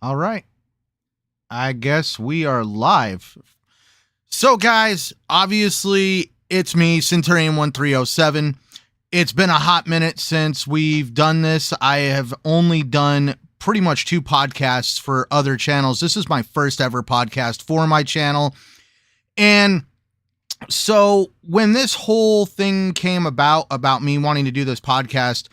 All right. I guess we are live. So, guys, obviously, it's me, Centurion1307. It's been a hot minute since we've done this. I have only done pretty much 2 podcasts for other channels. This is my first ever podcast for my channel. And so when this whole thing came about me wanting to do this podcast,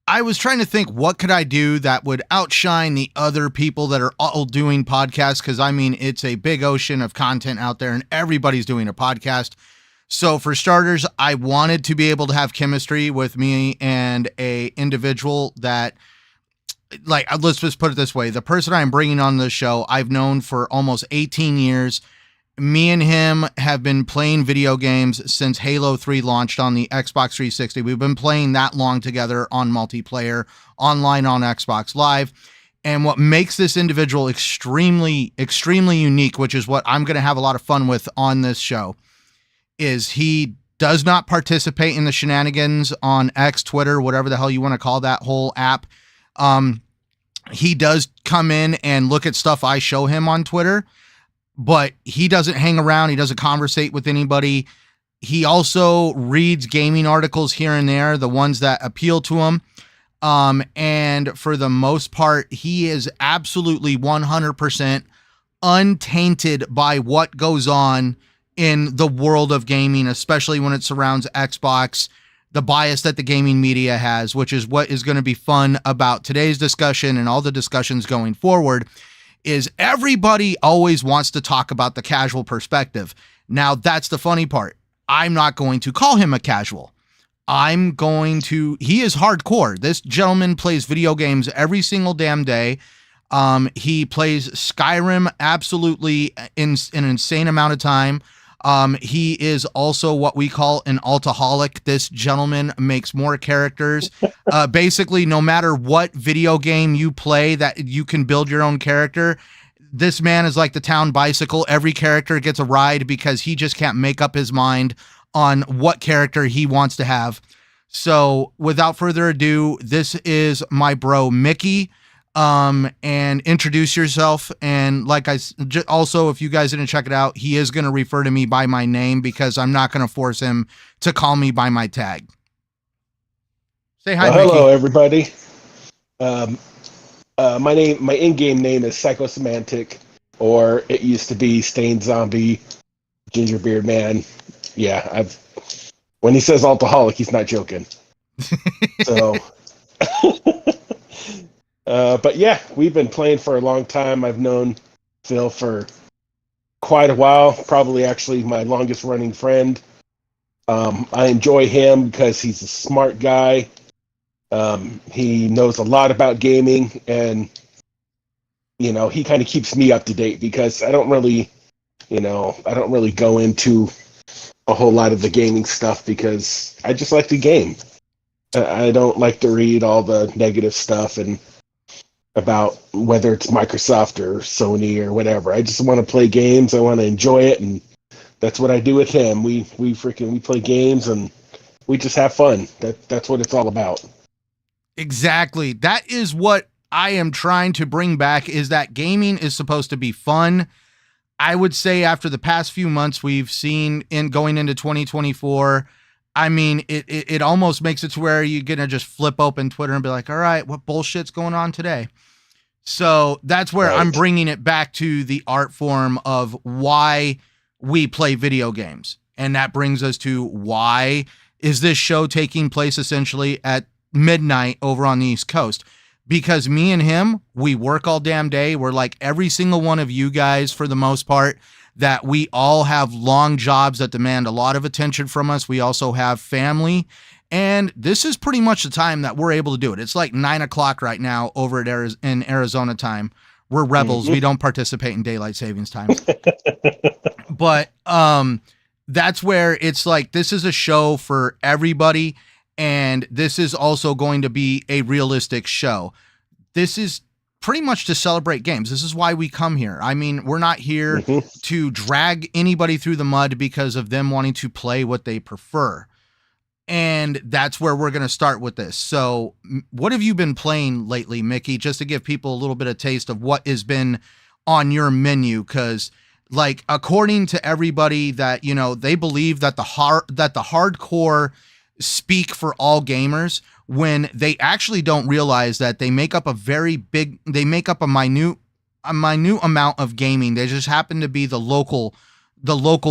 I was trying to think, what could I do that would outshine the other people that are all doing podcasts? Because, I mean, it's a big ocean of content out there and everybody's doing a podcast. So for starters, I wanted to be able to have chemistry with me and a individual that, like, let's just put it this way. The person I'm bringing on the show, I've known for almost 18 years. Me and him have been playing video games since Halo 3 launched on the Xbox 360. We've been playing that long together on multiplayer, online on Xbox Live. And what makes this individual extremely, extremely unique, which is what I'm going to have a lot of fun with on this show, is he does not participate in the shenanigans on X, Twitter, whatever the hell you want to call that whole app. He does come in and look at stuff I show him on Twitter, but he doesn't hang around. He doesn't conversate with anybody. He also reads gaming articles here and there, the ones that appeal to him. And for the most part, he is absolutely 100% untainted by what goes on in the world of gaming, especially when it surrounds Xbox, the bias that the gaming media has, which is what is going to be fun about today's discussion and all the discussions going forward. Is everybody always wants to talk about the casual perspective. Now, that's the funny part. I'm not going to call him a casual. He is hardcore. This gentleman plays video games every single damn day. He plays Skyrim absolutely in an insane amount of time. He is also what we call an altaholic. This gentleman makes more characters. Basically, no matter what video game you play that you can build your own character, this man is like the town bicycle. Every character gets a ride because he just can't make up his mind on what character he wants to have. So without further ado, this is my bro, Mickey. And introduce yourself. And like also, if you guys didn't check it out, he is going to refer to me by my name because I'm not going to force him to call me by my tag. Say hi, Mickey. Hello, everybody. My in-game name is Psychosemantic, or it used to be Stained Zombie, Gingerbeard Man. Yeah, when he says alcoholic, he's not joking. So, but yeah, we've been playing for a long time. I've known Phil for quite a while, probably actually my longest running friend. I enjoy him because he's a smart guy. He knows a lot about gaming, and he kind of keeps me up to date because I don't really go into a whole lot of the gaming stuff because I just like to game. I don't like to read all the negative stuff and about whether it's Microsoft or Sony or whatever. I just want to play games. I want to enjoy it, and that's what I do with him. We play games and we just have fun. That's what it's all about. Exactly. That is what I am trying to bring back, is that gaming is supposed to be fun. I would say after the past few months we've seen in going into 2024, I mean, it almost makes it to where you're going to just flip open Twitter and be like, all right, what bullshit's going on today? So that's where I'm bringing it back to the art form of why we play video games. And that brings us to, why is this show taking place essentially at midnight over on the East Coast? Because me and him, we work all damn day. We're like every single one of you guys for the most part, that we all have long jobs that demand a lot of attention from us. We also have family. And this is pretty much the time that we're able to do it. It's like 9:00 right now over in Arizona time. We're rebels. We don't participate in daylight savings time. But that's where it's like, this is a show for everybody. And this is also going to be a realistic show. This is pretty much to celebrate games. This is why we come here. I mean, we're not here to drag anybody through the mud because of them wanting to play what they prefer. And that's where we're going to start with this. So, what have you been playing lately, Mickey? Just to give people a little bit of taste of what has been on your menu, because, like, according to everybody, that they believe that the hardcore speak for all gamers, when they actually don't realize that they make up a minute amount of gaming. They just happen to be the local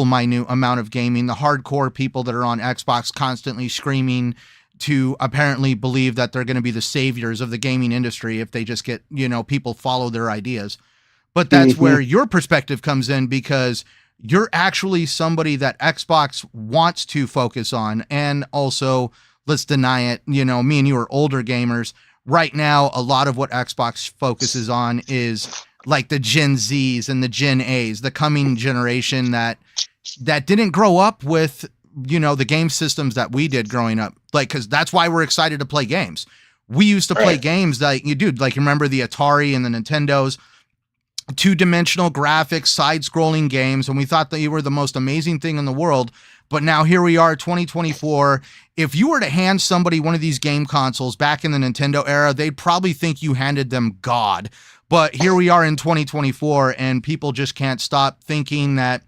minute amount of gaming. The hardcore people that are on Xbox constantly screaming to apparently believe that they're going to be the saviors of the gaming industry if they just get, people follow their ideas. But that's where your perspective comes in, because you're actually somebody that Xbox wants to focus on. And also, let's deny it, me and you are older gamers. Right now, a lot of what Xbox focuses on is like the Gen Zs and the Gen As, the coming generation that didn't grow up with, the game systems that we did growing up. Like, because that's why we're excited to play games. We used to play games like you remember the Atari and the Nintendos, two-dimensional graphics, side-scrolling games, and we thought they were the most amazing thing in the world. But now here we are, 2024. If you were to hand somebody one of these game consoles back in the Nintendo era, they'd probably think you handed them God. But here we are in 2024, and people just can't stop thinking that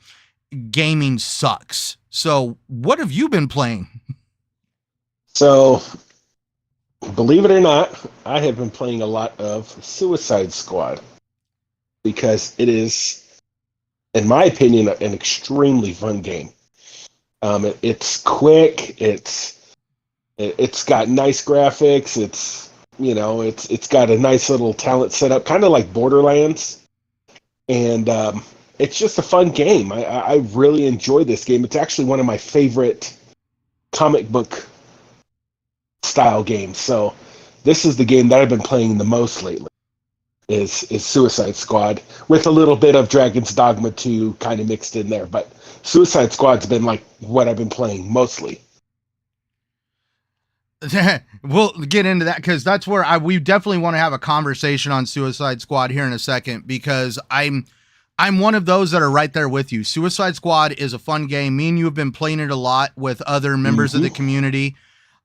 gaming sucks. So what have you been playing? So, believe it or not, I have been playing a lot of Suicide Squad, because it is, in my opinion, an extremely fun game. It's quick. It's got nice graphics. It's got a nice little talent setup, kind of like Borderlands, and it's just a fun game. I really enjoy this game. It's actually one of my favorite comic book style games. So this is the game that I've been playing the most lately. Is Suicide Squad, with a little bit of Dragon's Dogma 2 kind of mixed in there, but Suicide Squad's been like what I've been playing mostly. We'll get into that, because that's where we definitely want to have a conversation on Suicide Squad here in a second, because I'm one of those that are right there with you. Suicide Squad is a fun game. Me and you have been playing it a lot with other members of the community,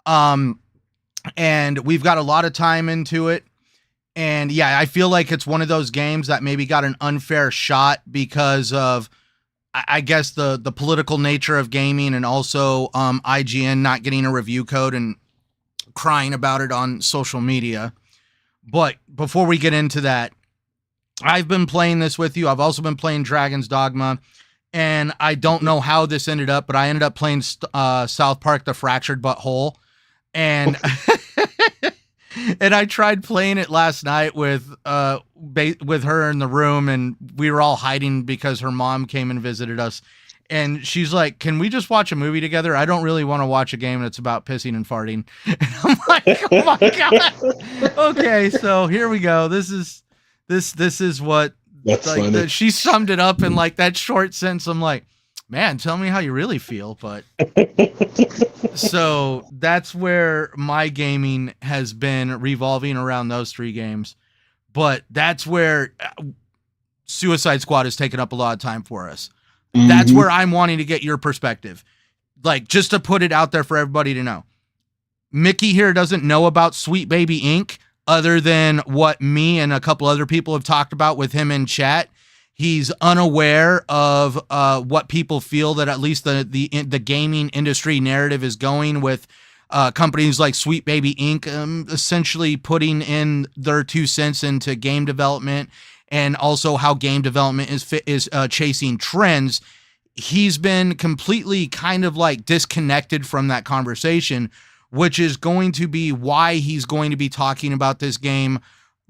and we've got a lot of time into it. And yeah, I feel like it's one of those games that maybe got an unfair shot because of, I guess, the political nature of gaming, and also IGN not getting a review code and crying about it on social media. But before we get into that, I've been playing this with you. I've also been playing Dragon's Dogma, and I don't know how this ended up, but I ended up playing South Park: The Fractured But Whole, and and I tried playing it last night with her in the room, and we were all hiding because her mom came and visited us. And she's like, "Can we just watch a movie together? I don't really want to watch a game that's about pissing and farting." And I'm like, "Oh my god!" Okay, so here we go. This is what, that's like, funny. she summed it up in like that short sentence. I'm like, man, tell me how you really feel. But so that's where my gaming has been revolving around those three games. But that's where Suicide Squad has taken up a lot of time for us. That's where I'm wanting to get your perspective. Like, just to put it out there for everybody to know. Mickey here doesn't know about Sweet Baby Inc. other than what me and a couple other people have talked about with him in chat. He's unaware of what people feel that at least the gaming industry narrative is going with companies like Sweet Baby Inc. Essentially putting in their 2 cents into game development, and also how game development is chasing trends. He's been completely kind of like disconnected from that conversation, which is going to be why he's going to be talking about this game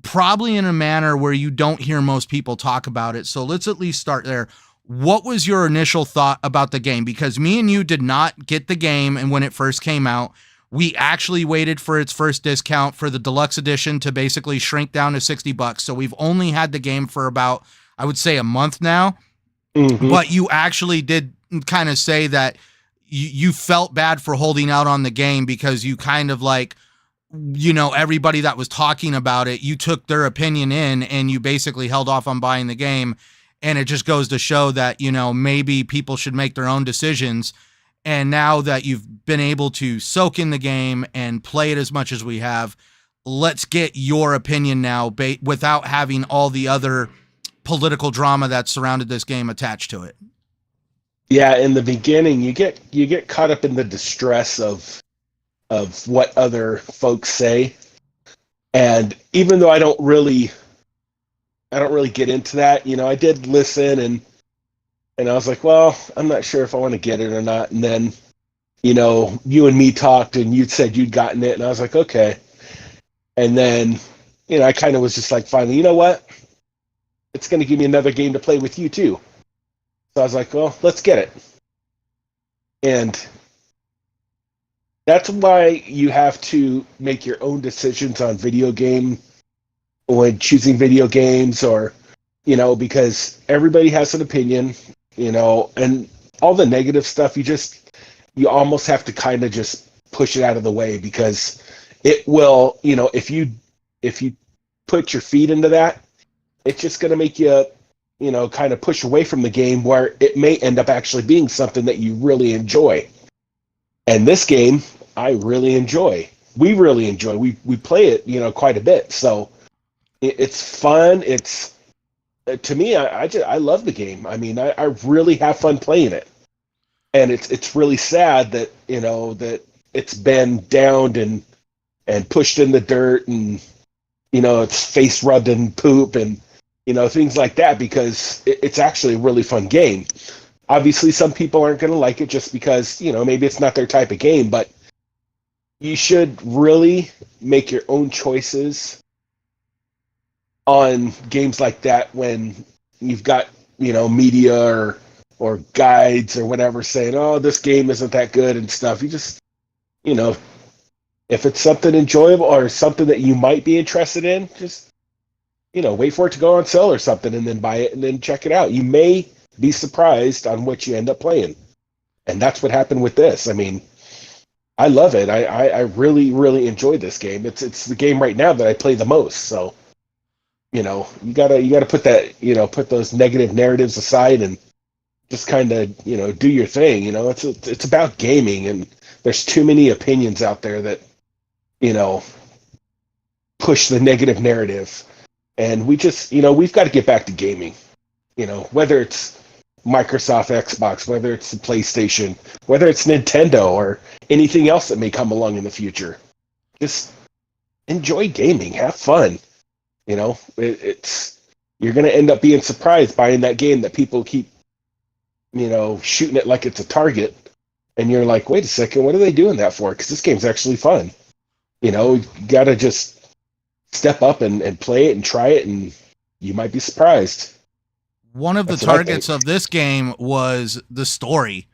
probably in a manner where you don't hear most people talk about it. So let's at least start there. What was your initial thought about the game? Because me and you did not get the game, and when it first came out, we actually waited for its first discount for the deluxe edition to basically shrink down to $60. So we've only had the game for about, I would say, a month now. But you actually did kind of say that you felt bad for holding out on the game, because you kind of like, everybody that was talking about it, you took their opinion in and you basically held off on buying the game. And it just goes to show that, maybe people should make their own decisions. And now that you've been able to soak in the game and play it as much as we have. Let's get your opinion now without having all the other political drama that surrounded this game attached to it. Yeah, in the beginning, you get caught up in the distress of what other folks say, and even though I don't really get into that, I did listen, and I was like, well, I'm not sure if I want to get it or not. And then, you and me talked, and you said you'd gotten it, and I was like, okay. And then, I kind of was just like, finally, you know what? It's going to give me another game to play with you too. So I was like, well, let's get it. And that's why you have to make your own decisions on video game when choosing video games, or, because everybody has an opinion, and all the negative stuff, you almost have to kind of just push it out of the way, because it will, if you put your feet into that, it's just going to make you, kind of push away from the game, where it may end up actually being something that you really enjoy. And this game, I really enjoy. We really enjoy. We play it, quite a bit. So it's fun. It's, to me, I love the game. I mean, I really have fun playing it. And it's really sad that, that it's been downed and pushed in the dirt, and, it's face rubbed in poop, and, things like that, because it's actually a really fun game. Obviously, some people aren't going to like it just because, maybe it's not their type of game, but you should really make your own choices on games like that when you've got, media or guides or whatever saying, oh, this game isn't that good and stuff. You just, if it's something enjoyable or something that you might be interested in, just, wait for it to go on sale or something, and then buy it and then check it out. You may be surprised on what you end up playing. And that's what happened with this. I mean, I love it. I really, really enjoyed this game. It's the game right now that I play the most. So, you gotta put that, put those negative narratives aside and just kind of, do your thing. It's about gaming, and there's too many opinions out there that, push the negative narrative. And we just, we've got to get back to gaming, whether it's Microsoft, Xbox, whether it's the PlayStation, whether it's Nintendo or anything else that may come along in the future. Just enjoy gaming, have fun. It's you're going to end up being surprised buying that game that people keep, shooting it like it's a target. And you're like, wait a second, what are they doing that for? Because this game's actually fun. You got to just step up and play it and try it, and you might be surprised. One of the targets of this game was the story.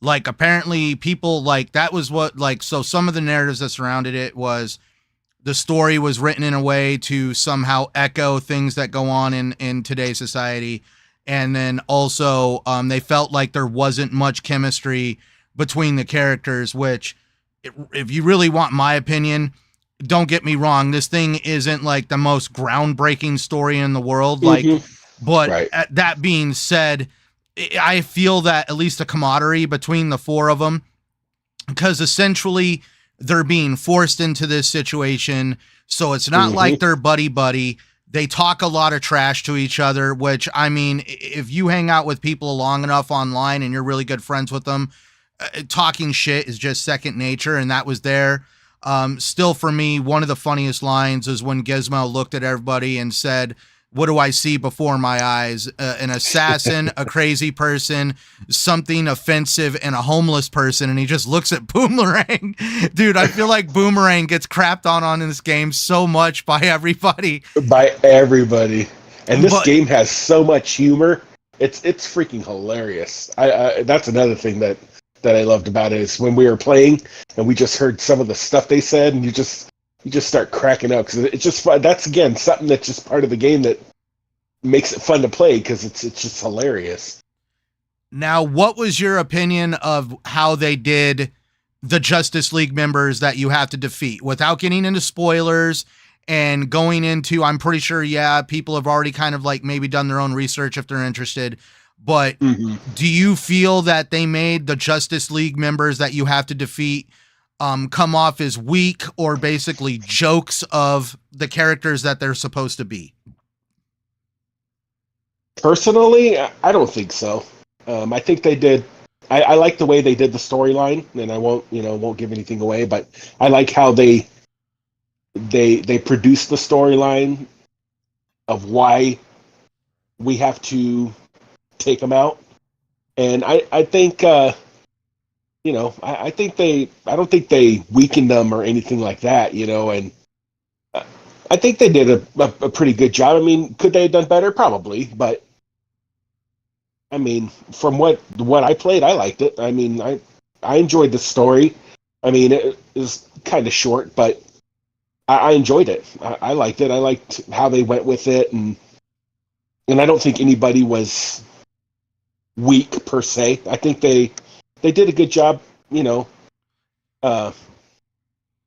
Like, apparently people that was what, so some of the narratives that surrounded it was the story was written in a way to somehow echo things that go on in today's society. And then also, they felt like there wasn't much chemistry between the characters, which, if you really want my opinion, don't get me wrong, this thing isn't the most groundbreaking story in the world. But right. That being said, I feel that at least a camaraderie between the four of them, because essentially they're being forced into this situation. So it's not like they're buddy. They talk a lot of trash to each other, which, I mean, if you hang out with people long enough online and you're really good friends with them, talking shit is just second nature. And that was there. Still, for me, one of the funniest lines is when Gizmo looked at everybody and said, what do I see before my eyes? An assassin, a crazy person, something offensive, and a homeless person. And he just looks at Boomerang. Dude, I feel like Boomerang gets crapped on in this game so much by everybody. And this game has so much humor. It's freaking hilarious. That's another thing that I loved about it, is when we were playing and we just heard some of the stuff they said, and you just start cracking up, because it's just fun. That's, again, something that's just part of the game that makes it fun to play, because it's just hilarious. Now, what was your opinion of how they did the Justice League members that you have to defeat, without getting into spoilers and going into, I'm pretty sure, people have already kind of maybe done their own research if they're interested. But Hmm. do you feel that they made the Justice League members that you have to defeat come off as weak or basically jokes of the characters that they're supposed to be? Personally, I don't think so. I think they did. I like the way they did the storyline, and I won't give anything away, but I like how they produced the storyline of why we have to take them out, and I think I think I don't think they weakened them or anything like that, and uh, I think they did a pretty good job. I mean, could they have done better? Probably, but I mean, from what I played, I liked it. I mean, I enjoyed the story. I mean, it was kind of short, but I enjoyed it. I liked it. I liked how they went with it, and I don't think anybody was weak per se. I think they did a good job. Uh,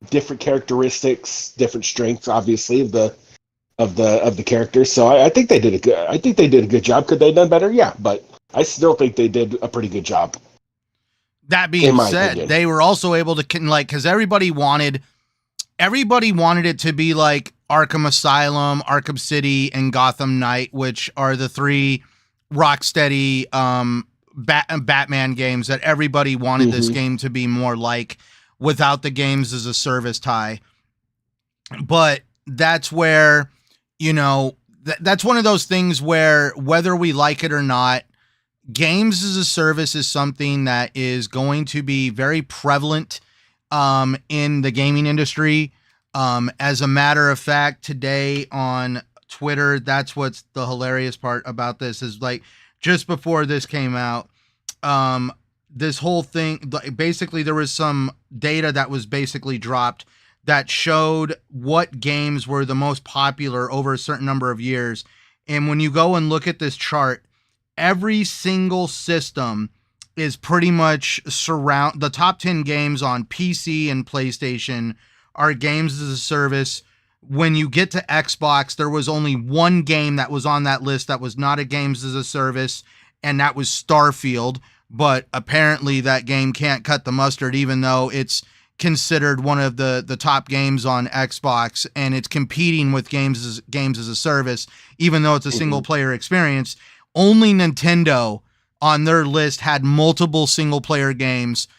different characteristics, different strengths, obviously of the characters. So I think they did a good. I think they did a good job. Could they have done better? Yeah, but I still think they did a pretty good job, That in being my said, opinion. they were also able to because everybody wanted it to be like Arkham Asylum, Arkham City, and Gotham Knight, which are the three Rocksteady Batman games that everybody wanted this Hmm. game to be more like without the games as a service tie. But that's where, that's one of those things where whether we like it or not, games as a service is something that is going to be very prevalent in the gaming industry. As a matter of fact, today on Twitter, that's what's the hilarious part about this is like just before this came out, um, this whole thing, basically, there was some data that was basically dropped that showed what games were the most popular over a certain number of years. And when you go and look at this chart, every single system is pretty much the top 10 games on PC and PlayStation are games as a service. When you get to Xbox, there was only one game that was on that list that was not a games as a service, and that was Starfield. But apparently that game can't cut the mustard, even though it's considered one of the top games on Xbox, and it's competing with games as a service, even though it's a Hmm. single player experience. Only Nintendo on their list had multiple single player games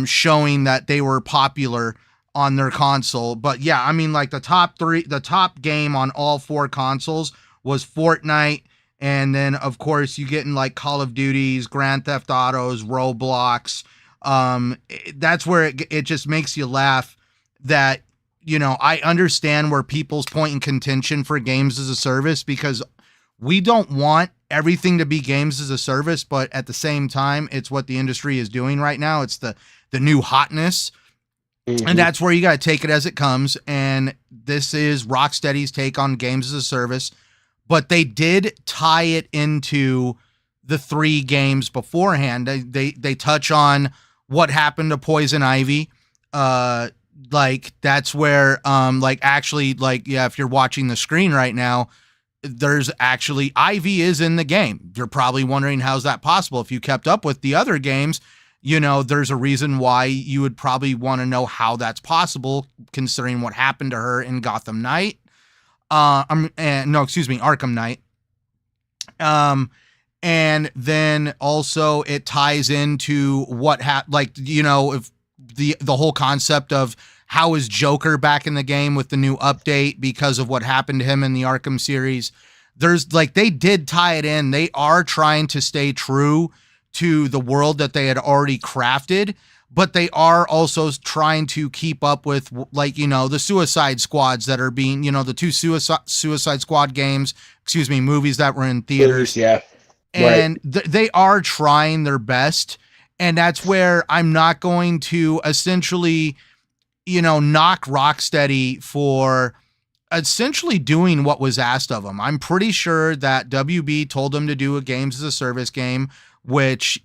showing that they were popular on their console. But yeah, I mean, like the top game on all four consoles was Fortnite. And then, of course, you get in like Call of Duties, Grand Theft Autos, Roblox. That's where it just makes you laugh that, I understand where people's point in contention for games as a service, because we don't want everything to be games as a service, but at the same time, it's what the industry is doing right now. It's the new hotness. And Hmm. that's where you got to take it as it comes. And this is Rocksteady's take on games as a service, but they did tie it into the three games beforehand. They touch on what happened to Poison Ivy. Like that's where like actually like yeah, if you're watching the screen right now, there's actually Ivy is in the game. You're probably wondering how's that possible. If you kept up with the other games, there's a reason why you would probably want to know how that's possible, considering what happened to her in Gotham Knight. No, excuse me, Arkham Knight. Um, and then also it ties into if the whole concept of how is Joker back in the game with the new update because of what happened to him in the Arkham series. There's like they did tie it in. They are trying to stay true to the world that they had already crafted, but they are also trying to keep up with the Suicide Squads that are being, the two Suicide Squad games, movies that were in Movies, theaters. yeah, right. And they are trying their best. And that's where I'm not going to essentially, knock Rocksteady for essentially doing what was asked of them. I'm pretty sure that WB told them to do a games as a service game, which,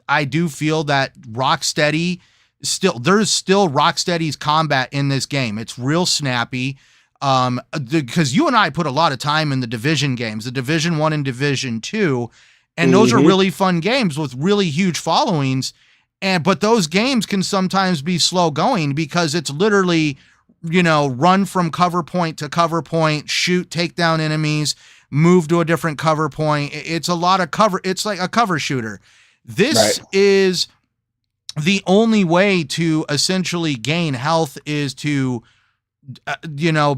I do feel that there's still Rocksteady's combat in this game. It's real snappy. Because you and I put a lot of time in the Division games, the Division 1 and Division 2, And those are really fun games with really huge followings. But those games can sometimes be slow going because it's literally, run from cover point to cover point, shoot, take down enemies, move to a different cover point. It's a lot of cover. It's like a cover shooter. This is the only way to essentially gain health is to,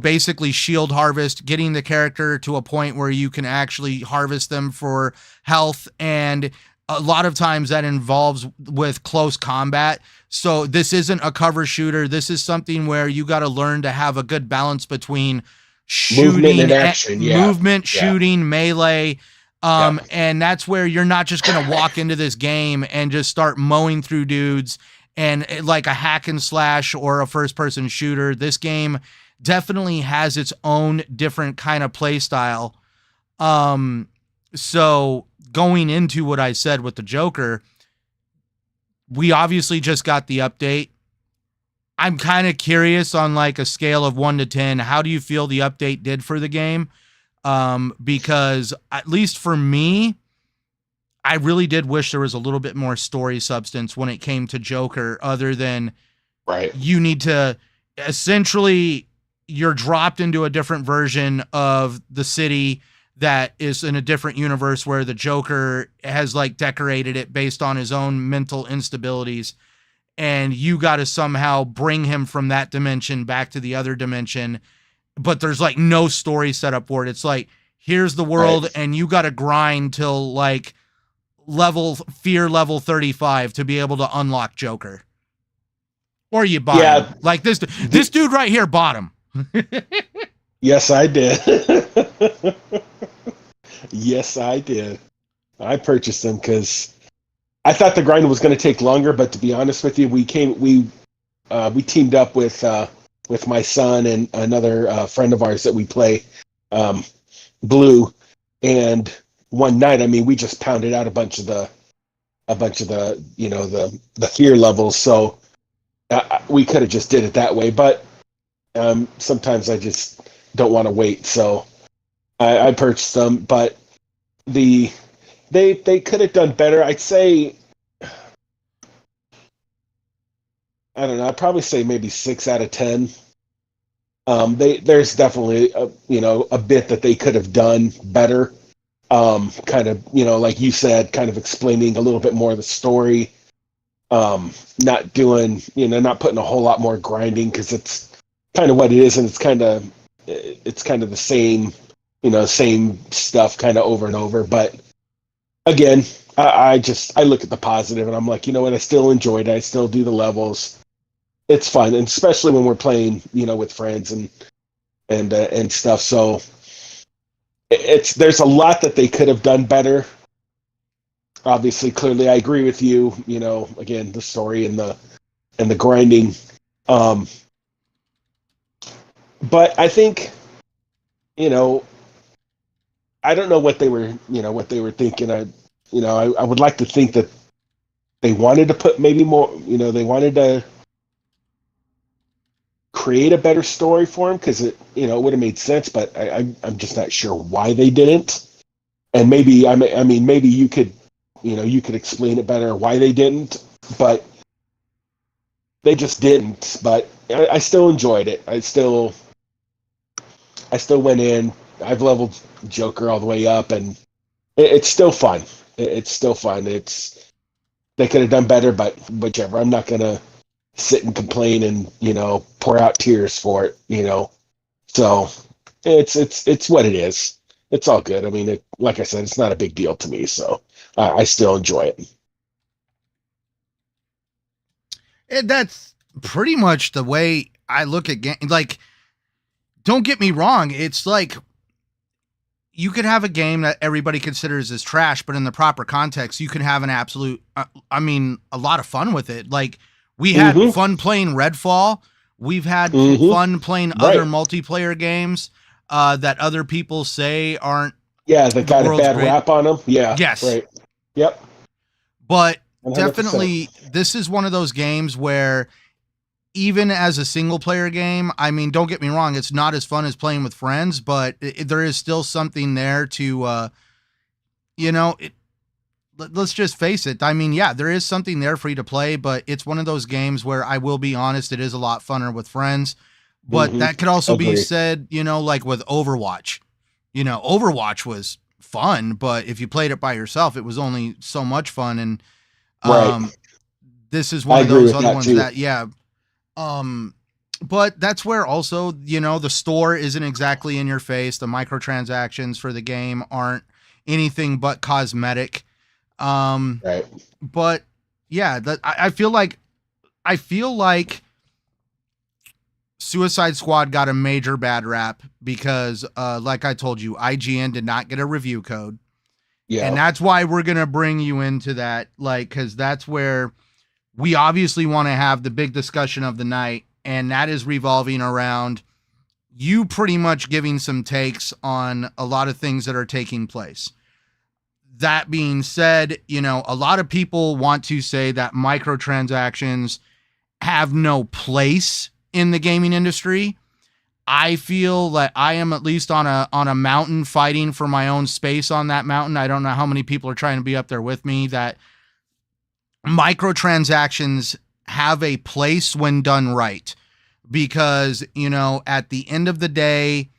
basically shield harvest, getting the character to a point where you can actually harvest them for health. And a lot of times that involves with close combat. So this isn't a cover shooter. This is something where you got to learn to have a good balance between shooting, movement, and action, shooting, melee. And that's where you're not just going to walk into this game and just start mowing through dudes and like a hack and slash or a first person shooter. This game definitely has its own different kind of play style. So going into what I said with the Joker, we obviously just got the update. I'm kind of curious on like a scale of 1 to 10. How do you feel the update did for the game? Because at least for me, I really did wish there was a little bit more story substance when it came to Joker, other than you need to essentially you're dropped into a different version of the city that is in a different universe where the Joker has like decorated it based on his own mental instabilities. And you got to somehow bring him from that dimension back to the other dimension. But there's like no story set up for it. It's like, here's the world and you got to grind till like level 35 to be able to unlock Joker. Or you buy him. Like this dude right here bought him. Yes, I did. Yes, I did. I purchased them because I thought the grind was going to take longer, but to be honest with you, we teamed up with my son and another friend of ours that we play, Blue, and one night, I mean, we just pounded out a bunch of the the fear levels. So we could have just did it that way, but sometimes I just don't want to wait. So I purchased them, but they could have done better. I'd say, I don't know, I'd probably say maybe 6 out of 10. There's definitely a bit that they could have done better. Kind of, like you said, kind of explaining a little bit more of the story. Not doing, not putting a whole lot more grinding, because it's kind of what it is, and it's kind of the same, same stuff kind of over and over. But again, I look at the positive and I'm like, you know what, I still enjoyed it. I still do the levels. It's fun, and especially when we're playing, with friends and stuff. So there's a lot that they could have done better. Obviously, clearly, I agree with you. Again, the story and the grinding. But I think, I don't know what they were thinking. I would like to think that they wanted to put maybe more. They wanted to create a better story for him, because it would have made sense. But I'm just not sure why they didn't. And maybe maybe you could explain it better why they didn't, but they just didn't. But I still enjoyed it. I still went in. I've leveled Joker all the way up, and it's still fun. It's still fun. They could have done better, but whichever. I'm not gonna sit and complain and pour out tears for it. So it's what it is. It's all good. I mean, like I said, it's not a big deal to me. So I still enjoy it. That's pretty much the way I look at games. Like, don't get me wrong. It's like you could have a game that everybody considers as trash, but in the proper context, you can have an absolute, a lot of fun with it. Like, we had fun playing Redfall. We've had fun playing other multiplayer games that other people say aren't. Yeah, that got a bad rap on them. Yeah. Yes. Right. Yep. But 100%. Definitely, this is one of those games where, even as a single player game, don't get me wrong, it's not as fun as playing with friends, but there is still something there to, let's just face it. I mean, yeah, there is something there for you to play, but it's one of those games where I will be honest, it is a lot funner with friends. But that could also be Agreed. said, like with Overwatch. Overwatch was fun, but if you played it by yourself, it was only so much fun. And Right. this is I one of agree those with other that ones too. that, yeah. But that's where also, the store isn't exactly in your face. The microtransactions for the game aren't anything but cosmetic. Right. But yeah, I feel like Suicide Squad got a major bad rap because, like I told you, IGN did not get a review code. And Yeah. that's why we're going to bring you into that, because that's where we obviously want to have the big discussion of the night. And that is revolving around you pretty much giving some takes on a lot of things that are taking place. That being said, a lot of people want to say that microtransactions have no place in the gaming industry. I feel that I am at least on a mountain fighting for my own space on that mountain. I don't know how many people are trying to be up there with me, that microtransactions have a place when done right. Because, at the end of the day,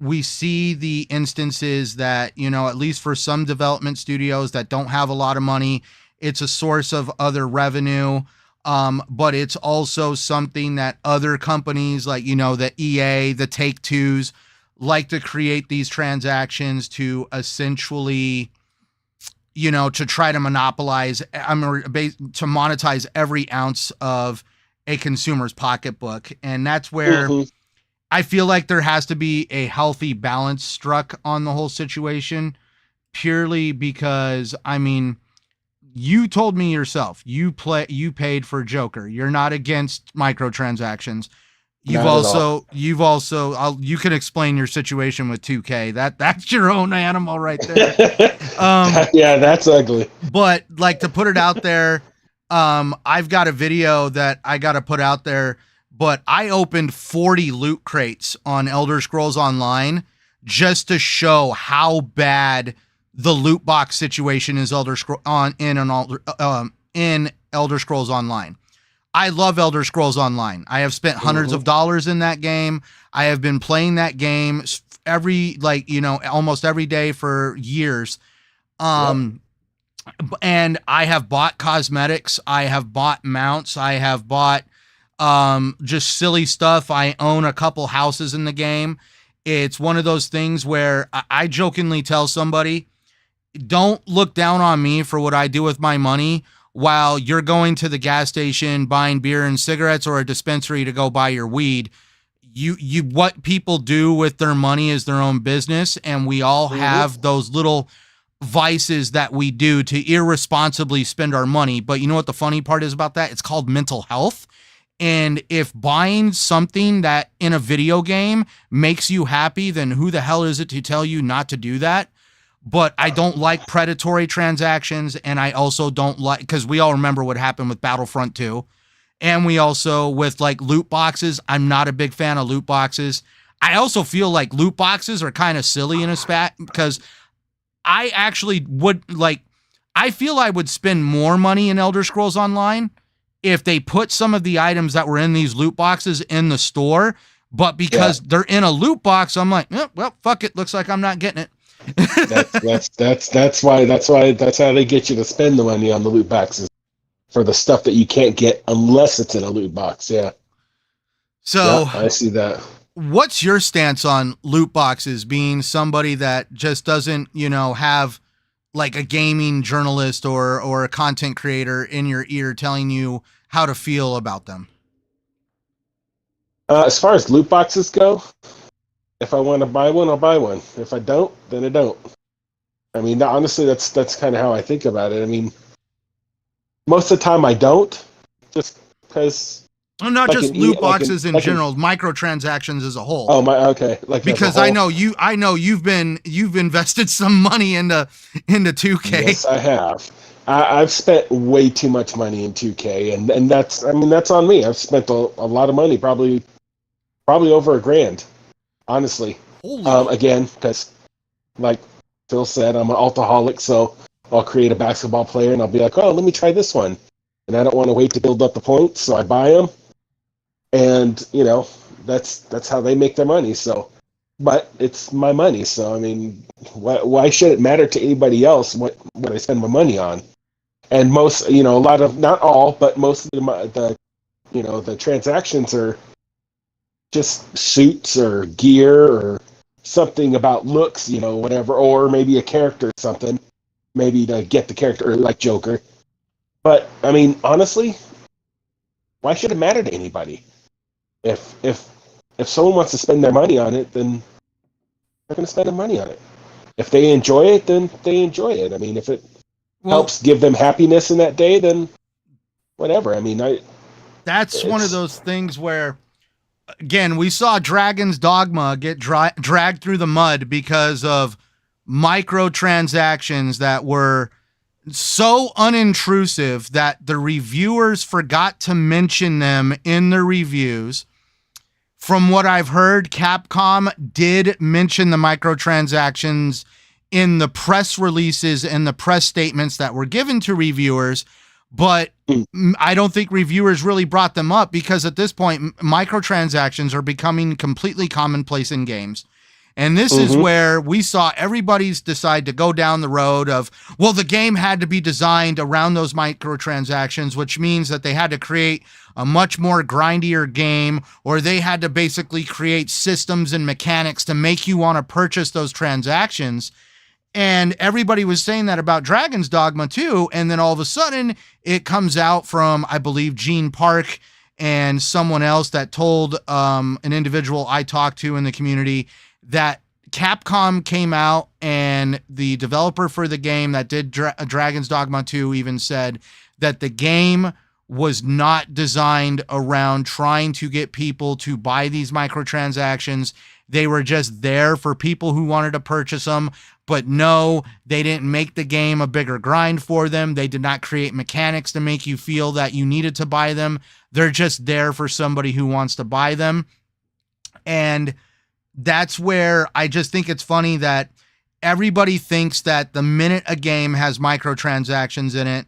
we see the instances that, at least for some development studios that don't have a lot of money, it's a source of other revenue. But it's also something that other companies like, the EA, the Take-Twos like to create these transactions to essentially, to try to monopolize, to monetize every ounce of a consumer's pocketbook. And that's where I feel like there has to be a healthy balance struck on the whole situation, purely because, I mean, you told me yourself, you paid for Joker. You're not against microtransactions. You can explain your situation with 2K. That's your own animal right there. Yeah, that's ugly. But to put it out there, I've got a video that I got to put out there, but I opened 40 loot crates on Elder Scrolls Online just to show how bad the loot box situation is in Elder Scrolls Online. I love Elder Scrolls Online. I have spent hundreds of dollars in that game. I have been playing that game almost every day for years. And I have bought cosmetics. I have bought mounts. I have bought just silly stuff. I own a couple houses in the game. It's one of those things where I jokingly tell somebody, don't look down on me for what I do with my money while you're going to the gas station buying beer and cigarettes or a dispensary to go buy your weed. What people do with their money is their own business, and we all have those little vices that we do to irresponsibly spend our money. But you know what the funny part is about that? It's called mental health. And if buying something that in a video game makes you happy, then who the hell is it to tell you not to do that? But I don't like predatory transactions, and I also don't like, because we all remember what happened with Battlefront 2. And we also, with loot boxes, I'm not a big fan of loot boxes. I also feel like loot boxes are kind of silly in a spat, because I actually would I feel I would spend more money in Elder Scrolls Online if they put some of the items that were in these loot boxes in the store. But because they're in a loot box, I'm like, well, fuck it. Looks like I'm not getting it. That's how they get you to spend the money on the loot boxes, for the stuff that you can't get unless it's in a loot box. Yeah. So I see that. What's your stance on loot boxes, being somebody that just doesn't, have a gaming journalist or a content creator in your ear telling you how to feel about them? As far as loot boxes go, if I want to buy one, I'll buy one. If I don't, then I don't. I mean, honestly, that's kind of how I think about it. I mean, most of the time I don't, just because. Well, not just loot boxes in general, microtransactions as a whole. Oh my, okay. Because I know you've invested some money into 2K. Yes, I have. I've spent way too much money in 2K, and that's on me. I've spent a lot of money, probably over $1,000, honestly. Holy. Again, because Phil said, I'm an alcoholic, so I'll create a basketball player and I'll be like, oh, let me try this one. And I don't want to wait to build up the points, so I buy them. And, you know, that's how they make their money. So, but it's my money. So, I mean, why should it matter to anybody else what I spend my money on? And most, you know, a lot of, not all, but most of the you know, the transactions are just suits or gear or something about looks, you know, whatever, or maybe a character or something, maybe to get the character like Joker. But I mean, honestly, why should it matter to anybody? If someone wants to spend their money on it, then they're going to spend their money on it. If they enjoy it, then they enjoy it. I mean, if it helps give them happiness in that day, then whatever. I mean, that's one of those things where, again, we saw Dragon's Dogma get dragged through the mud because of microtransactions that were so unintrusive that the reviewers forgot to mention them in their reviews. From what I've heard, Capcom did mention the microtransactions in the press releases and the press statements that were given to reviewers, but I don't think reviewers really brought them up because at this point, microtransactions are becoming completely commonplace in games. And this is where we saw everybody's decide to go down the road of, well, the game had to be designed around those microtransactions, which means that they had to create a much more grindier game, or they had to basically create systems and mechanics to make you want to purchase those transactions. And everybody was saying that about Dragon's Dogma too. And then all of a sudden it comes out from, I believe, Gene Park and someone else that told an individual I talked to in the community that Capcom came out, and the developer for the game that did Dragon's Dogma 2 even said that the game was not designed around trying to get people to buy these microtransactions. They were just there for people who wanted to purchase them. But no, they didn't make the game a bigger grind for them. They did not create mechanics to make you feel that you needed to buy them. They're just there for somebody who wants to buy them. And that's where I just think it's funny that everybody thinks that the minute a game has microtransactions in it,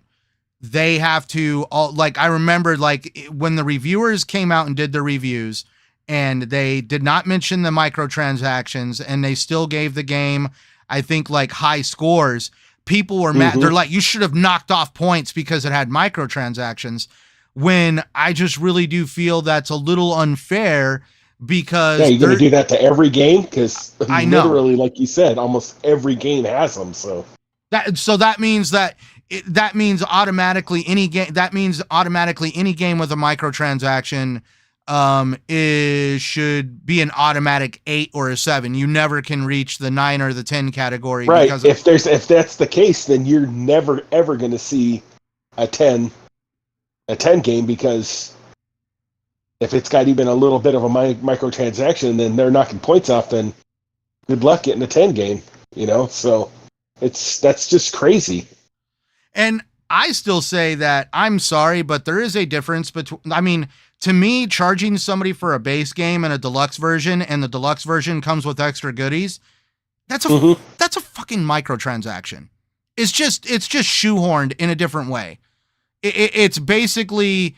they have to like, I remember like when the reviewers came out and did their reviews and they did not mention the microtransactions and they still gave the game, I think, like high scores. People were mad. They're like, you should have knocked off points because it had microtransactions, when I just really do feel that's a little unfair. Because you're going to do that to every game? Because I know, literally, like you said, almost every game has them. So that means automatically any game with a microtransaction should be an automatic 8 or a 7. You never can reach the 9 or the 10 category. Right. Because if that's the case, then you're never ever going to see a 10 game, because if it's got even a little bit of a microtransaction, then they're knocking points off, then good luck getting a 10 game, you know? So that's just crazy. And I still say that, I'm sorry, but there is a difference between, I mean, to me, charging somebody for a base game and a deluxe version, and the deluxe version comes with extra goodies, that's a fucking microtransaction. It's just shoehorned in a different way. It's basically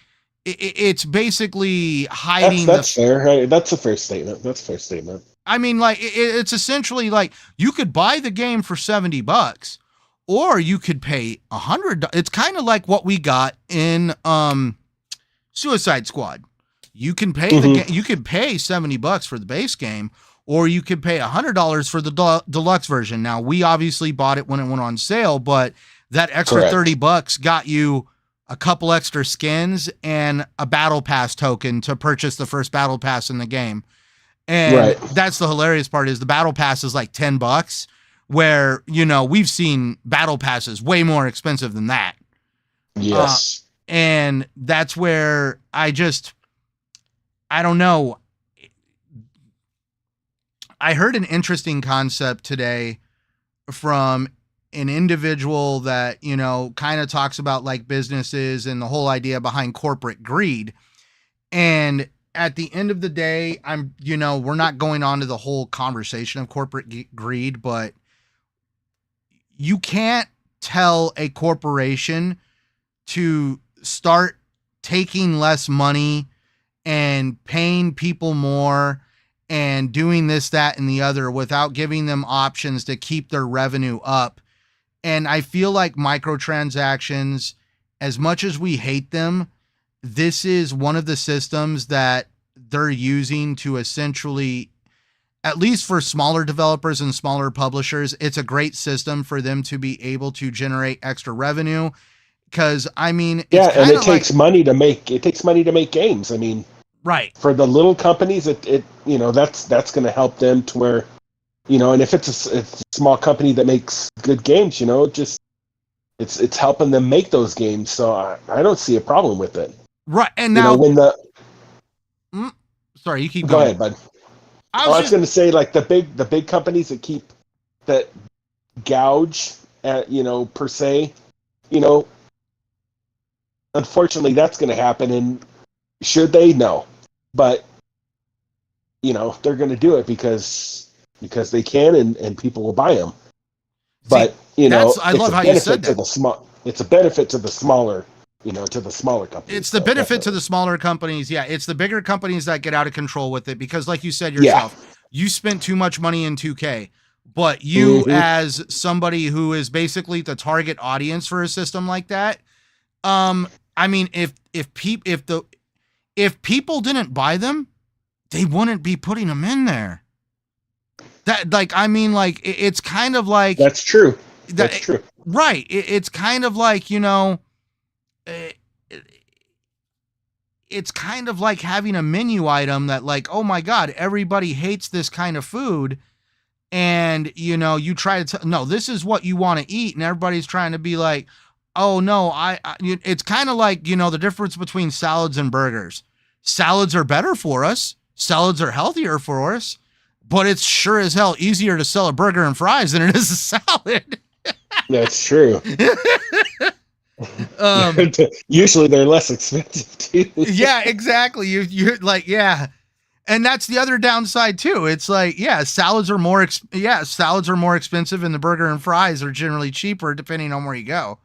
hiding. That's fair. Right? That's a fair statement. I mean, like, it's essentially like you could buy the game for $70, or you could pay $100. It's kind of like what we got in Suicide Squad. You can pay you could pay $70 for the base game, or you could pay $100 for the deluxe version. Now, we obviously bought it when it went on sale, but that extra $30 got you a couple extra skins and a battle pass token to purchase the first battle pass in the game. And that's the hilarious part, is the battle pass is like $10, where, you know, we've seen battle passes way more expensive than that. Yes. And that's where I don't know. I heard an interesting concept today from an individual that, you know, kind of talks about like businesses and the whole idea behind corporate greed. And at the end of the day, we're not going on to the whole conversation of corporate greed, but you can't tell a corporation to start taking less money and paying people more and doing this, that, and the other without giving them options to keep their revenue up. And I feel like microtransactions, as much as we hate them, this is one of the systems that they're using to essentially, at least for smaller developers and smaller publishers, it's a great system for them to be able to generate extra revenue. Because I mean, Yeah, it's and kind it of takes like, money to make games. I mean, right. for the little companies, it that's going to help them to where, and if it's a small company that makes good games, just it's helping them make those games. So I don't see a problem with it. Right. And now, When sorry, you keep go going. ahead, bud. I I was was just, going to say, like, the big companies that gouge at, per se, you know, unfortunately that's going to happen. And should they? No, but they're going to do it because they can, and people will buy them. see, But I it's a love how you said benefit to that. the small. It's a benefit to the smaller, to the smaller companies. It's the So benefit to definitely, the smaller companies. Yeah, it's the bigger companies that get out of control with it because, like you said yeah. yourself, you spent too much money in 2K. But you, Hmm. as somebody who is basically the target audience for a system like that, I mean, if people didn't buy them, they wouldn't be putting them in there. That, like, I mean, like, it's kind of like That's true. That's that, true. right? It's kind of like, eh, it's kind of like having a menu item that, like, oh my god, everybody hates this kind of food, and you try to no, this is what you want to eat, and everybody's trying to be like, oh no, it's kind of like, the difference between salads and burgers. Salads are better for us, salads are healthier for us, but it's sure as hell easier to sell a burger and fries than it is a salad. That's true. um Usually they're less expensive too. yeah, exactly. You're like, yeah. And that's the other downside too. It's like, yeah, salads are more expensive, and the burger and fries are generally cheaper depending on where you go.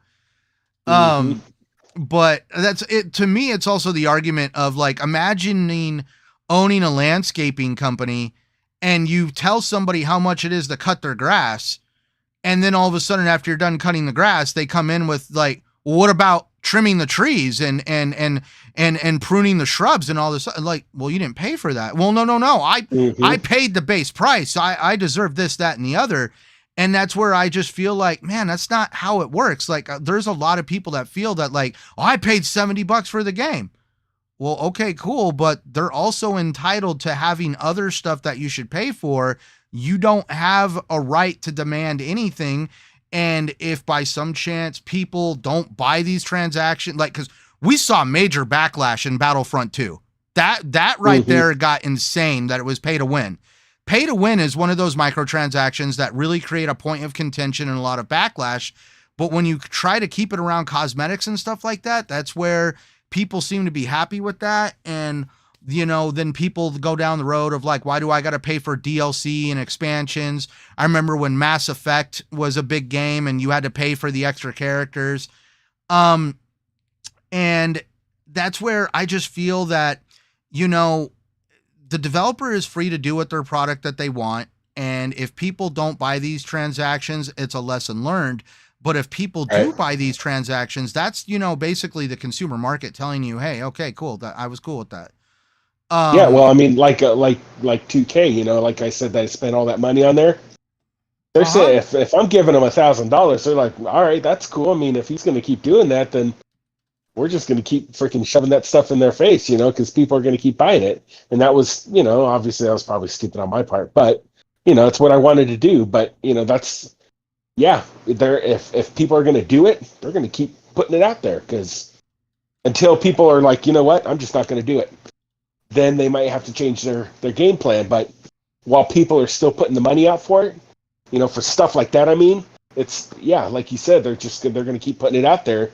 Hmm. Um, but that's it. To me, it's also the argument of, like, imagining owning a landscaping company and you tell somebody how much it is to cut their grass, and then all of a sudden, after you're done cutting the grass, they come in with like, well, what about trimming the trees and pruning the shrubs and all this? Like, well, you didn't pay for that. Well, no. I Hmm. paid the base price. I deserve this, that, and the other. And that's where I just feel like, man, that's not how it works. Like, there's a lot of people that feel that, like, oh, I paid $70 for the game. Well, okay, cool, but they're also entitled to having other stuff that you should pay for. You don't have a right to demand anything. And if by some chance people don't buy these transactions, like, because we saw major backlash in Battlefront 2. That right Hmm. there got insane, that it was pay to win. Pay to win is one of those microtransactions that really create a point of contention and a lot of backlash. But when you try to keep it around cosmetics and stuff like that, that's where people seem to be happy with that. And then people go down the road of, like, why do I got to pay for DLC and expansions? I remember when Mass Effect was a big game and you had to pay for the extra characters. And that's where I just feel that, the developer is free to do with their product that they want. And if people don't buy these transactions, it's a lesson learned. But if people Right. do buy these transactions, that's, basically the consumer market telling you, hey, okay, cool. That I was cool with that. Yeah. Um, Well, I mean, like 2K. Like I said, that I spent all that money on there. They're uh-huh. saying if I'm giving them $1,000, they're like, all right, that's cool. I mean, if he's going to keep doing that, then we're just going to keep freaking shoving that stuff in their face, because people are going to keep buying it. And that was, obviously that was probably stupid on my part, but it's what I wanted to do. But that's, yeah, they're if people are going to do it, they're going to keep putting it out there, because until people are like, you know what, I'm just not going to do it, then they might have to change their game plan. But while people are still putting the money out for it, for stuff like that, I mean, it's, yeah, like you said, they're going to keep putting it out there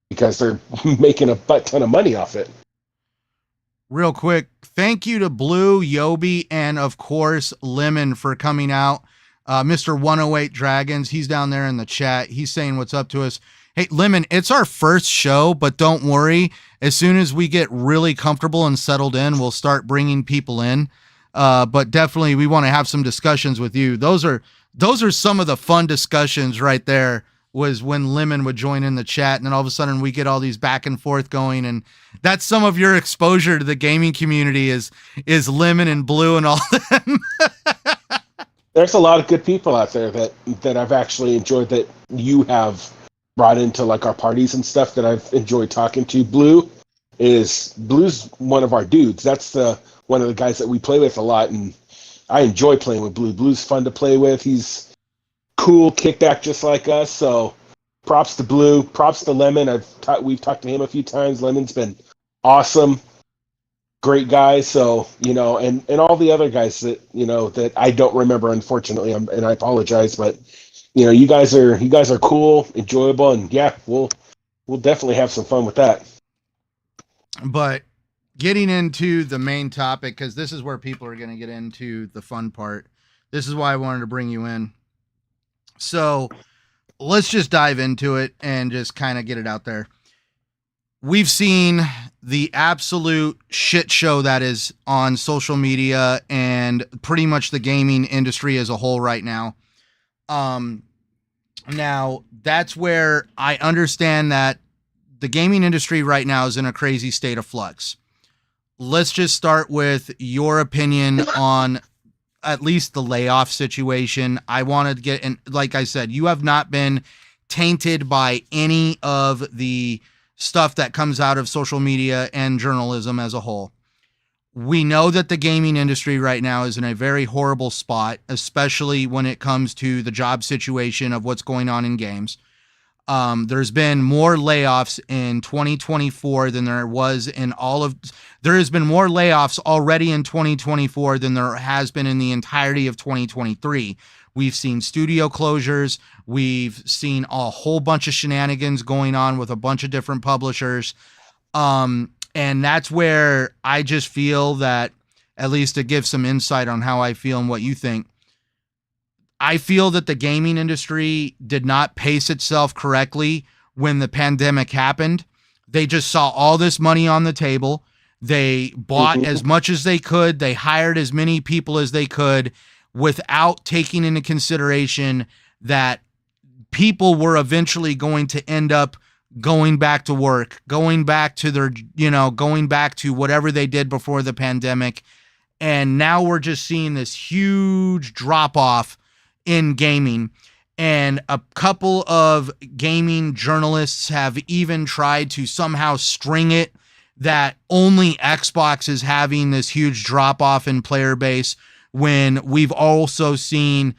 because they're making a butt ton of money off it. Real quick, thank you to Blue, Yobi, and of course Lemon for coming out. Mr. 108 Dragons, he's down there in the chat. He's saying what's up to us. Hey, Lemon, it's our first show, but don't worry. As soon as we get really comfortable and settled in, we'll start bringing people in. But definitely, we want to have some discussions with you. Those are some of the fun discussions right there. Was when Lemon would join in the chat, and then all of a sudden we get all these back and forth going, and that's some of your exposure to the gaming community is Lemon and Blue and all them. There's a lot of good people out there that I've actually enjoyed that you have brought into like our parties and stuff that I've enjoyed talking to. Blue's one of our dudes. That's one of the guys that we play with a lot, and I enjoy playing with Blue. Blue's fun to play with. He's cool, kickback just like us. So props to Blue, props to Lemon. We've talked to him a few times. Lemon's been awesome, great guy. So and all the other guys that that I don't remember, unfortunately, and I apologize, but you guys are cool, enjoyable, and yeah, we'll definitely have some fun with that. But getting into the main topic, because this is where people are going to get into the fun part. This is why I wanted to bring you in. So let's just dive into it and just kind of get it out there. We've seen the absolute shit show that is on social media and pretty much the gaming industry as a whole right now. Now that's where I understand that the gaming industry right now is in a crazy state of flux. Let's just start with your opinion on at least the layoff situation. I wanted to get in, like I said, you have not been tainted by any of the stuff that comes out of social media and journalism as a whole. We know that the gaming industry right now is in a very horrible spot, especially when it comes to the job situation of what's going on in games. There's been more layoffs in 2024 than there was in there has been more layoffs already in 2024 than there has been in the entirety of 2023. We've seen studio closures. We've seen a whole bunch of shenanigans going on with a bunch of different publishers. And that's where I just feel that, at least to give some insight on how I feel and what you think, I feel that the gaming industry did not pace itself correctly when the pandemic happened. They just saw all this money on the table. They bought as much as they could. They hired as many people as they could without taking into consideration that people were eventually going to end up going back to work, going back to their, going back to whatever they did before the pandemic. And now we're just seeing this huge drop off in gaming, and a couple of gaming journalists have even tried to somehow string it that only Xbox is having this huge drop off in player base, when we've also seen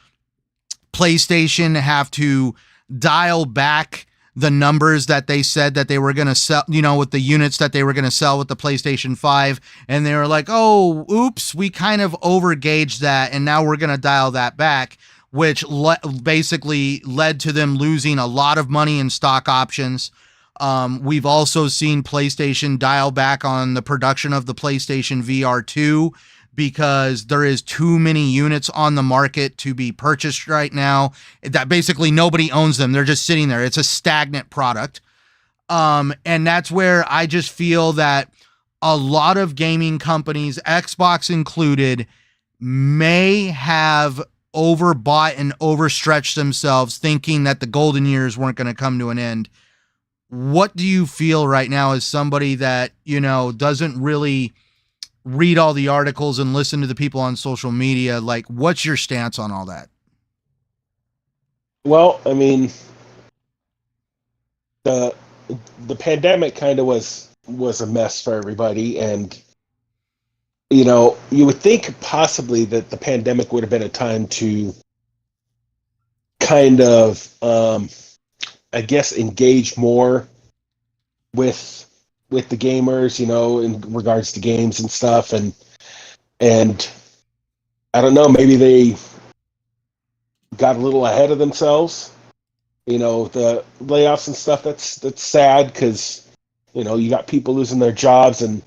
PlayStation have to dial back the numbers that they said that they were going to sell, with the units that they were going to sell with the PlayStation 5. And they were like, oh, oops, we kind of overgauged that, and now we're going to dial that back, which basically led to them losing a lot of money in stock options. We've also seen PlayStation dial back on the production of the PlayStation VR 2 because there is too many units on the market to be purchased right now. That basically nobody owns them. They're just sitting there. It's a stagnant product. And that's where I just feel that a lot of gaming companies, Xbox included, may have overbought and overstretched themselves, thinking that the golden years weren't going to come to an end. What do you feel right now as somebody that, doesn't really read all the articles and listen to the people on social media? Like, what's your stance on all that? Well, I mean, the pandemic kind of was a mess for everybody, and you would think possibly that the pandemic would have been a time to kind of, I guess, engage more with the gamers, in regards to games and stuff. And I don't know, maybe they got a little ahead of themselves. The layoffs and stuff, that's sad because, you got people losing their jobs, and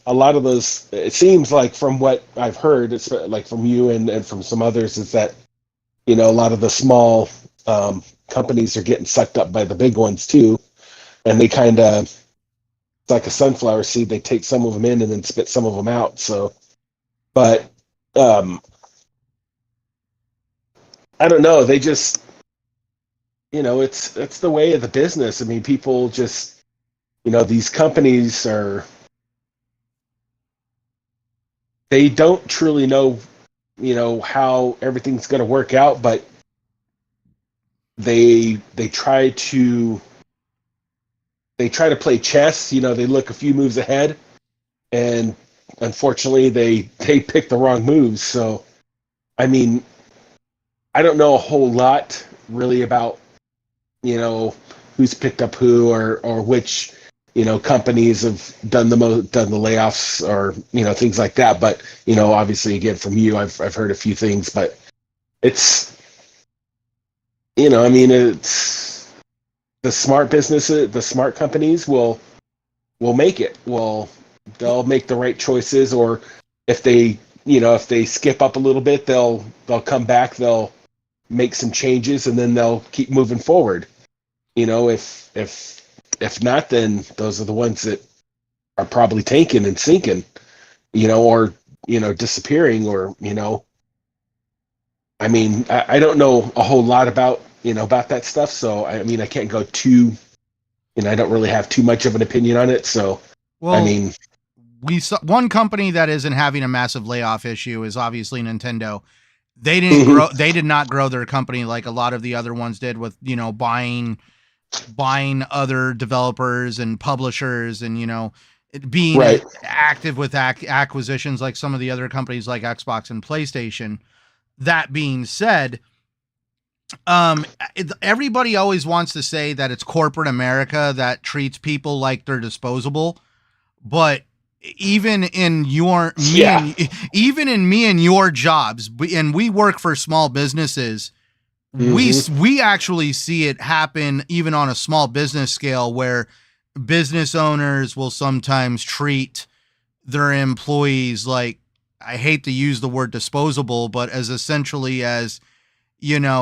a lot of those, it seems like from what I've heard, it's like from you and from some others, is that, a lot of the small companies are getting sucked up by the big ones too, and they kind of, it's like a sunflower seed. They take some of them in and then spit some of them out. So, but I don't know. They just, it's the way of the business. I mean, people just, these companies are, they don't truly know, how everything's going to work out, but they try to play chess. They look a few moves ahead, and unfortunately, they pick the wrong moves. So, I mean, I don't know a whole lot really about who's picked up who, or which companies have done the layoffs, or things like that. But obviously, again, from you, I've heard a few things, but it's I mean, it's the smart businesses, the smart companies will make it. They'll make the right choices, or if they if they skip up a little bit, they'll come back, they'll make some changes, and then they'll keep moving forward. If not, then those are the ones that are probably tanking and sinking, or disappearing, or I mean, I don't know a whole lot about about that stuff, so I mean, I can't go too, I don't really have too much of an opinion on it. So, Well, I mean, we saw one company that isn't having a massive layoff issue is obviously Nintendo. They didn't grow. They did not grow their company like a lot of the other ones did, with buying other developers and publishers, and being right. active with acquisitions like some of the other companies like Xbox and PlayStation. That being said, everybody always wants to say that it's corporate America that treats people like they're disposable, but even in even in me and your jobs, and we work for small businesses, we actually see it happen even on a small business scale, where business owners will sometimes treat their employees like, I hate to use the word disposable, but as essentially as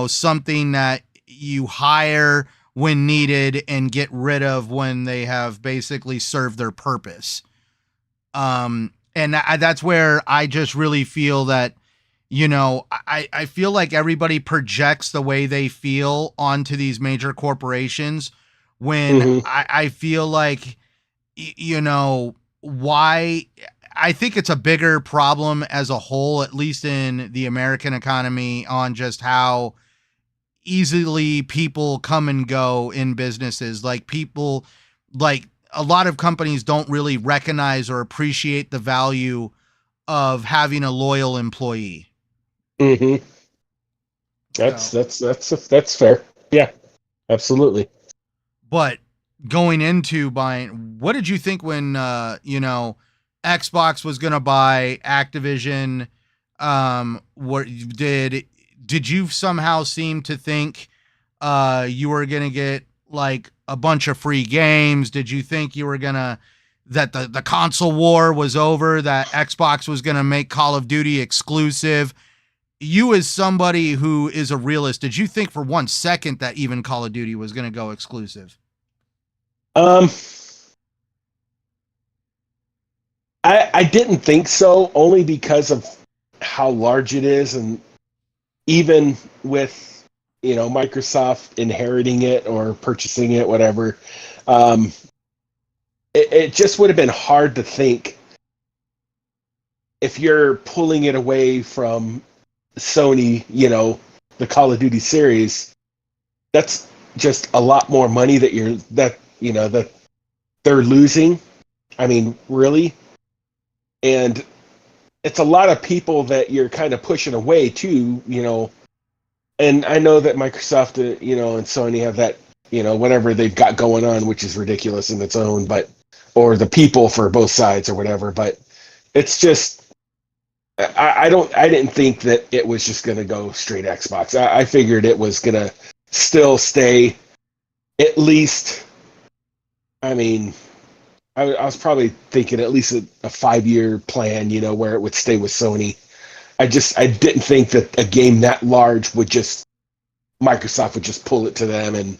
something that you hire when needed and get rid of when they have basically served their purpose. And that's where I just really feel that, I feel like everybody projects the way they feel onto these major corporations, when I feel like, why I think it's a bigger problem as a whole, at least in the American economy, on just how easily people come and go in businesses. Like, people, like, a lot of companies don't really recognize or appreciate the value of having a loyal employee. That's fair. Yeah, absolutely. But going into buying, what did you think when Xbox was going to buy Activision? What did you somehow seem to think you were going to get like a bunch of free games? Did you think you were gonna, that the console war was over, that Xbox was gonna make Call of Duty exclusive? You, as somebody who is a realist, did you think for 1 second that even Call of Duty was gonna go exclusive? I didn't think so, only because of how large it is, and even with Microsoft inheriting it or purchasing it, whatever, it just would have been hard to think, if you're pulling it away from Sony, the Call of Duty series, that's just a lot more money that they're losing. I mean, really. And it's a lot of people that you're kind of pushing away too, and I know that Microsoft, and Sony have that, whatever they've got going on, which is ridiculous in its own, but, or the people for both sides or whatever, but it's just, I didn't think that it was just going to go straight Xbox. I figured it was going to still stay, at least, I mean, I was probably thinking at least a 5-year plan, where it would stay with Sony. I didn't think that a game that large Microsoft would just pull it to them, and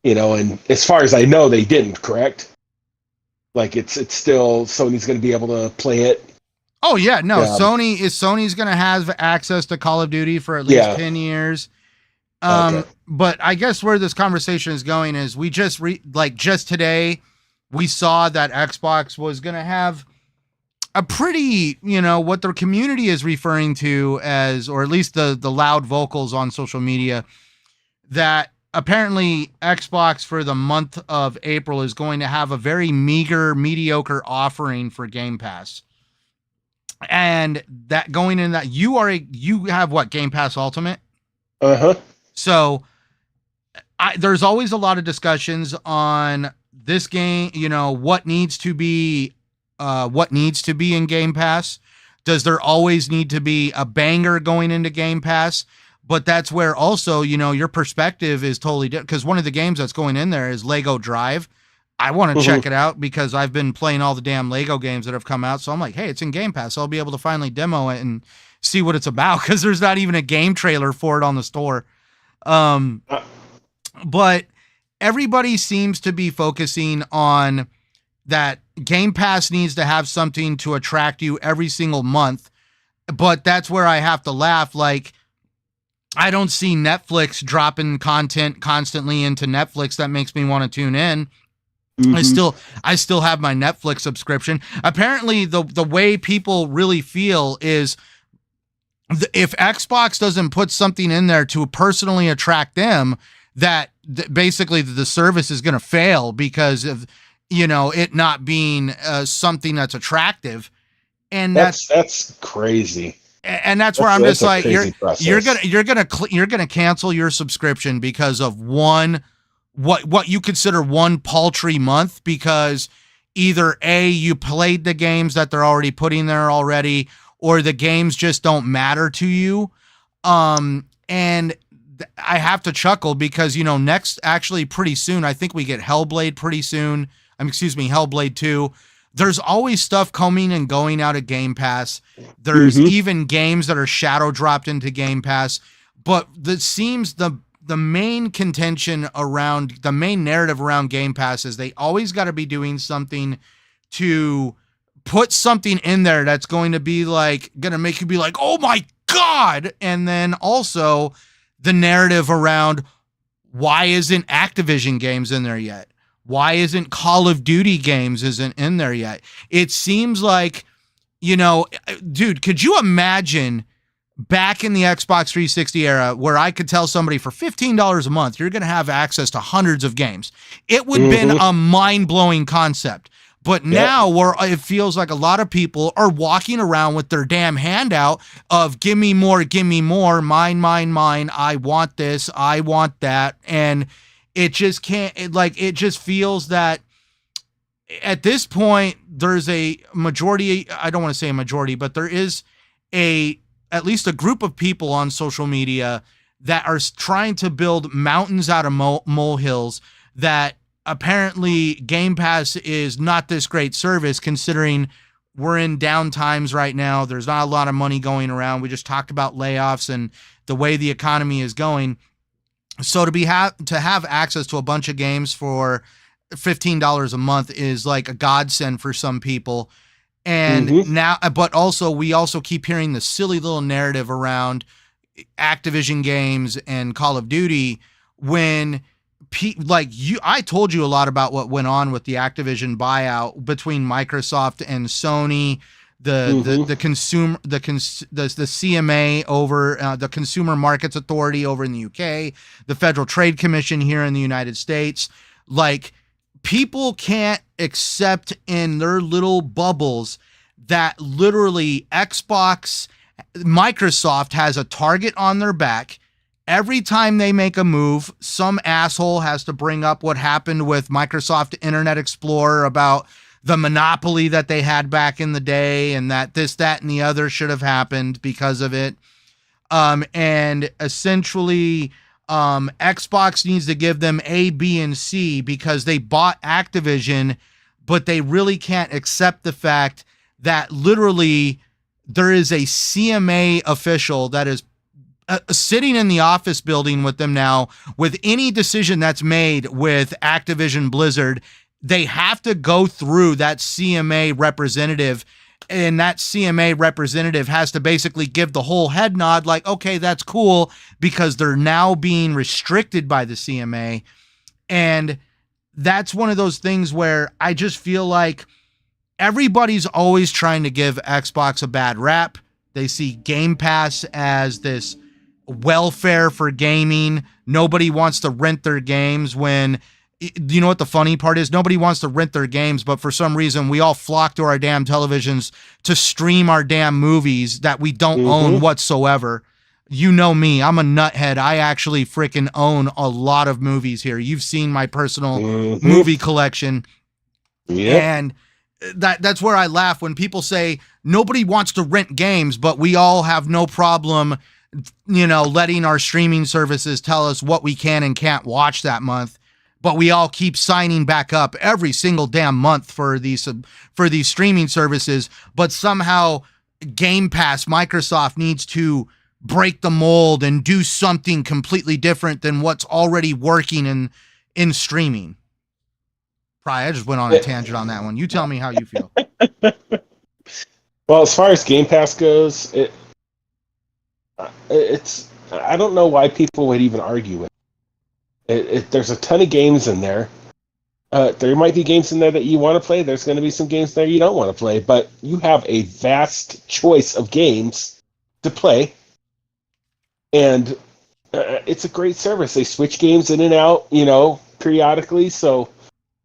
and as far as I know, they didn't. Correct? Like it's still Sony's going to be able to play it. Oh yeah, no, Sony's going to have access to Call of Duty for at least 10 years. Okay. But I guess where this conversation is going is we just just today we saw that Xbox was going to have a pretty, what their community is referring to as, or at least the loud vocals on social media, that apparently Xbox for the month of April is going to have a very mediocre offering for Game Pass. And that going in that you have what, Game Pass Ultimate? Uh-huh. So there's always a lot of discussions on this game, what needs to be in Game Pass. Does there always need to be a banger going into Game Pass? But that's where also, your perspective is totally different, because one of the games that's going in there is Lego Drive. I want to check it out because I've been playing all the damn Lego games that have come out. So I'm like, hey, it's in Game Pass. So I'll be able to finally demo it and see what it's about, because there's not even a game trailer for it on the store. But everybody seems to be focusing on that Game Pass needs to have something to attract you every single month. But that's where I have to laugh. Like, I don't see Netflix dropping content constantly into Netflix that makes me want to tune in. Mm-hmm. I still have my Netflix subscription. Apparently, the way people really feel is if Xbox doesn't put something in there to personally attract them, that basically the service is going to fail because of it not being something that's attractive. And that's crazy. And that's where I'm just like, you're gonna cancel your subscription because of what you consider one paltry month, because either A, you played the games that they're already putting there already, or the games just don't matter to you. And I have to chuckle because, next, actually pretty soon, I think we get Hellblade pretty soon. Hellblade 2. There's always stuff coming and going out of Game Pass. There's even games that are shadow dropped into Game Pass. But it seems the main contention around, the main narrative around Game Pass is they always got to be doing something to put something in there that's going to be like, going to make you be like, oh my God. And then also the narrative around, why isn't Activision games in there yet? Why isn't Call of Duty games isn't in there yet? It seems like, dude, could you imagine back in the Xbox 360 era where I could tell somebody for $15 a month, you're going to have access to hundreds of games? It would have been a mind-blowing concept. But now it feels like a lot of people are walking around with their damn handout of give me more, mine, I want this, I want that. And it just can't, it just feels that at this point, there's a majority, I don't want to say a majority, but there is at least a group of people on social media that are trying to build mountains out of molehills, that apparently Game Pass is not this great service, considering we're in down times right now. There's not a lot of money going around. We just talked about layoffs and the way the economy is going. So to have access to a bunch of games for $15 a month is like a godsend for some people. And now, but also we also keep hearing the silly little narrative around Activision games and Call of Duty when I told you a lot about what went on with the Activision buyout between Microsoft and Sony, the CMA over the Consumer Markets Authority over in the UK, the Federal Trade Commission here in the United States. Like, people can't accept in their little bubbles that literally Microsoft has a target on their back. Every time they make a move, some asshole has to bring up what happened with Microsoft Internet Explorer about the monopoly that they had back in the day, and that this, that, and the other should have happened because of it. And essentially, Xbox needs to give them A, B, and C because they bought Activision, but they really can't accept the fact that literally there is a CMA official that is sitting in the office building with them now. With any decision that's made with Activision Blizzard, they have to go through that CMA representative, and that CMA representative has to basically give the whole head nod like, okay, that's cool, because they're now being restricted by the CMA. And that's one of those things where I just feel like everybody's always trying to give Xbox a bad rap. They see Game Pass as this welfare for gaming. Nobody wants to rent their games when, you know what the funny part is? Nobody wants to rent their games, but for some reason we all flock to our damn televisions to stream our damn movies that we don't own whatsoever. You know me, I'm a nuthead. I actually freaking own a lot of movies here. You've seen my personal movie collection. And that's where I laugh when people say nobody wants to rent games, but we all have no problem, you know, letting our streaming services tell us what we can and can't watch that month. But we all keep signing back up every single damn month for these streaming services. But somehow Game Pass, Microsoft needs to break the mold and do something completely different than what's already working in streaming. Probably, I just went on a tangent on that one. You tell me how you feel. Well, as far as Game Pass goes, it's I don't know why people would even argue with it. There's a ton of games in there. There might be games in there that you want to play. There's going to be some games there you don't want to play, but you have a vast choice of games to play, and it's a great service. They switch games in and out, you know, periodically, so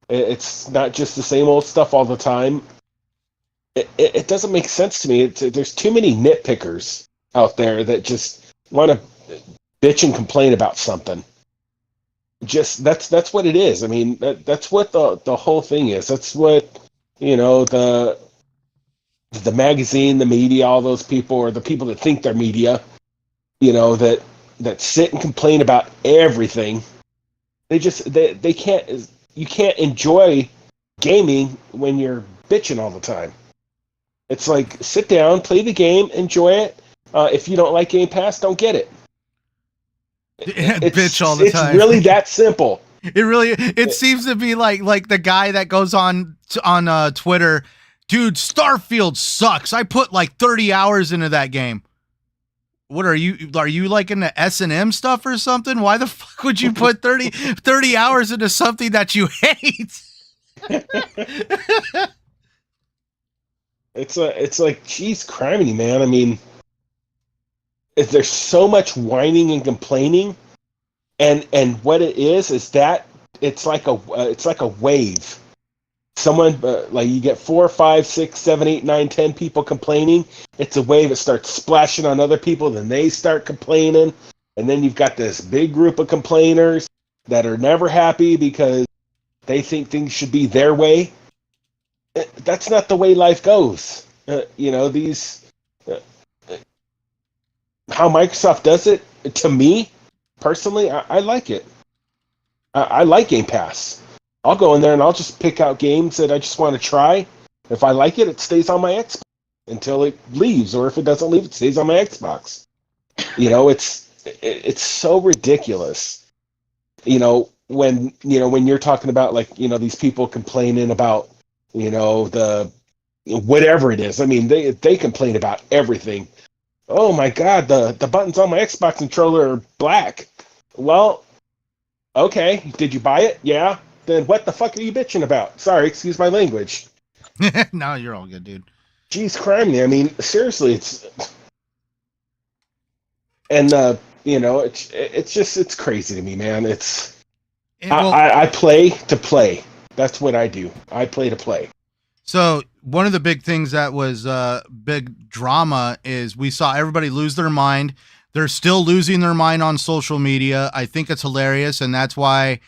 it's not just the same old stuff all the time. It doesn't make sense to me. There's too many nitpickers out there that just want to bitch and complain about something. Just that's what it is. I mean, that's what the whole thing is. That's what, you know, the magazine, the media, all those people, or the people that think they're media, you know, that sit and complain about everything. They can't. You can't enjoy gaming when you're bitching all the time. It's like, sit down, play the game, enjoy it. If you don't like Game Pass, don't get it. Bitch all the time. It's really that simple. It seems to be like the guy that goes on Twitter, dude, Starfield sucks. I put like 30 hours into that game. What are you like into S&M stuff or something? Why the fuck would you put 30 hours into something that you hate? It's like, geez, criminy, man. I mean, there's so much whining and complaining, and what it is that it's like a wave. Someone like, you get 4, 5, 6, 7, 8, 9, 10 people complaining. It's a wave. It starts splashing on other people. Then they start complaining, and then you've got this big group of complainers that are never happy because they think things should be their way. That's not the way life goes. You know, how Microsoft does it, to me personally, I like it. I like Game Pass. I'll go in there and I'll just pick out games that I just want to try. If I like it, it stays on my Xbox until it leaves, or if it doesn't leave, it stays on my Xbox. You know, it's so ridiculous. You know, when you're talking about, like, you know, these people complaining about, you know, the whatever it is. I mean, they complain about everything. Oh my God, the buttons on my Xbox controller are black. Well, okay, did you buy it? Yeah. Then what the fuck are you bitching about? Sorry, excuse my language. No, you're all good, dude. Jeez, criminy. I mean, seriously, you know, it's crazy to me, man. I play to play. That's what I do. I play to play. So one of the big things that was big drama is we saw everybody lose their mind. They're still losing their mind on social media. I think it's hilarious, and that's why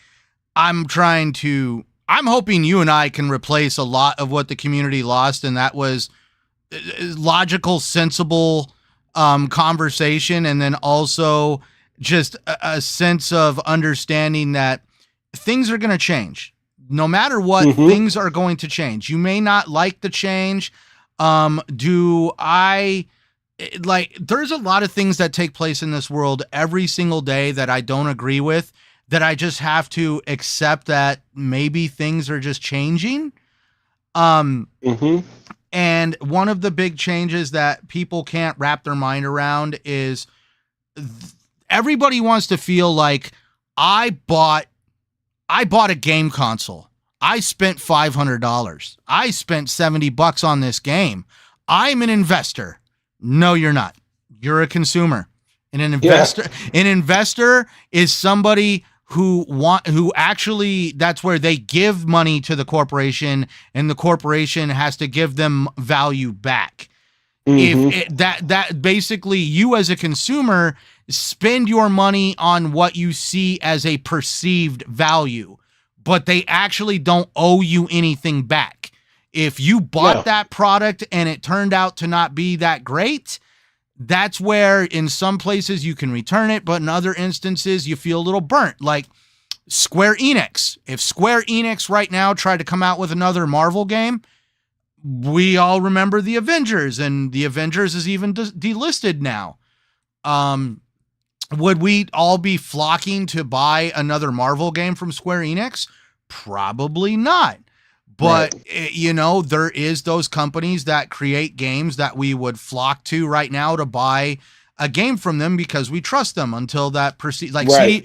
I'm hoping you and I can replace a lot of what the community lost, and that was logical, sensible conversation, and then also just a sense of understanding that things are going to change. No matter what, things are going to change. You may not like the change. Do I like, there's a lot of things that take place in this world every single day that I don't agree with, that I just have to accept that maybe things are just changing. Mm-hmm. And one of the big changes that people can't wrap their mind around is everybody wants to feel like I bought a game console. I spent $500. I spent $70 on this game. I'm an investor. No, you're not. You're a consumer. And an investor is somebody who actually, that's where they give money to the corporation, and the corporation has to give them value back. If that basically, you as a consumer spend your money on what you see as a perceived value, but they actually don't owe you anything back. If you bought that product and it turned out to not be that great, that's where in some places you can return it, but in other instances you feel a little burnt. Like Square Enix. If Square Enix right now tried to come out with another Marvel game, we all remember the Avengers, and the Avengers is even delisted now. Would we all be flocking to buy another Marvel game from Square Enix? Probably not. But, you know, there is those companies that create games that we would flock to right now to buy a game from them because we trust them until that CD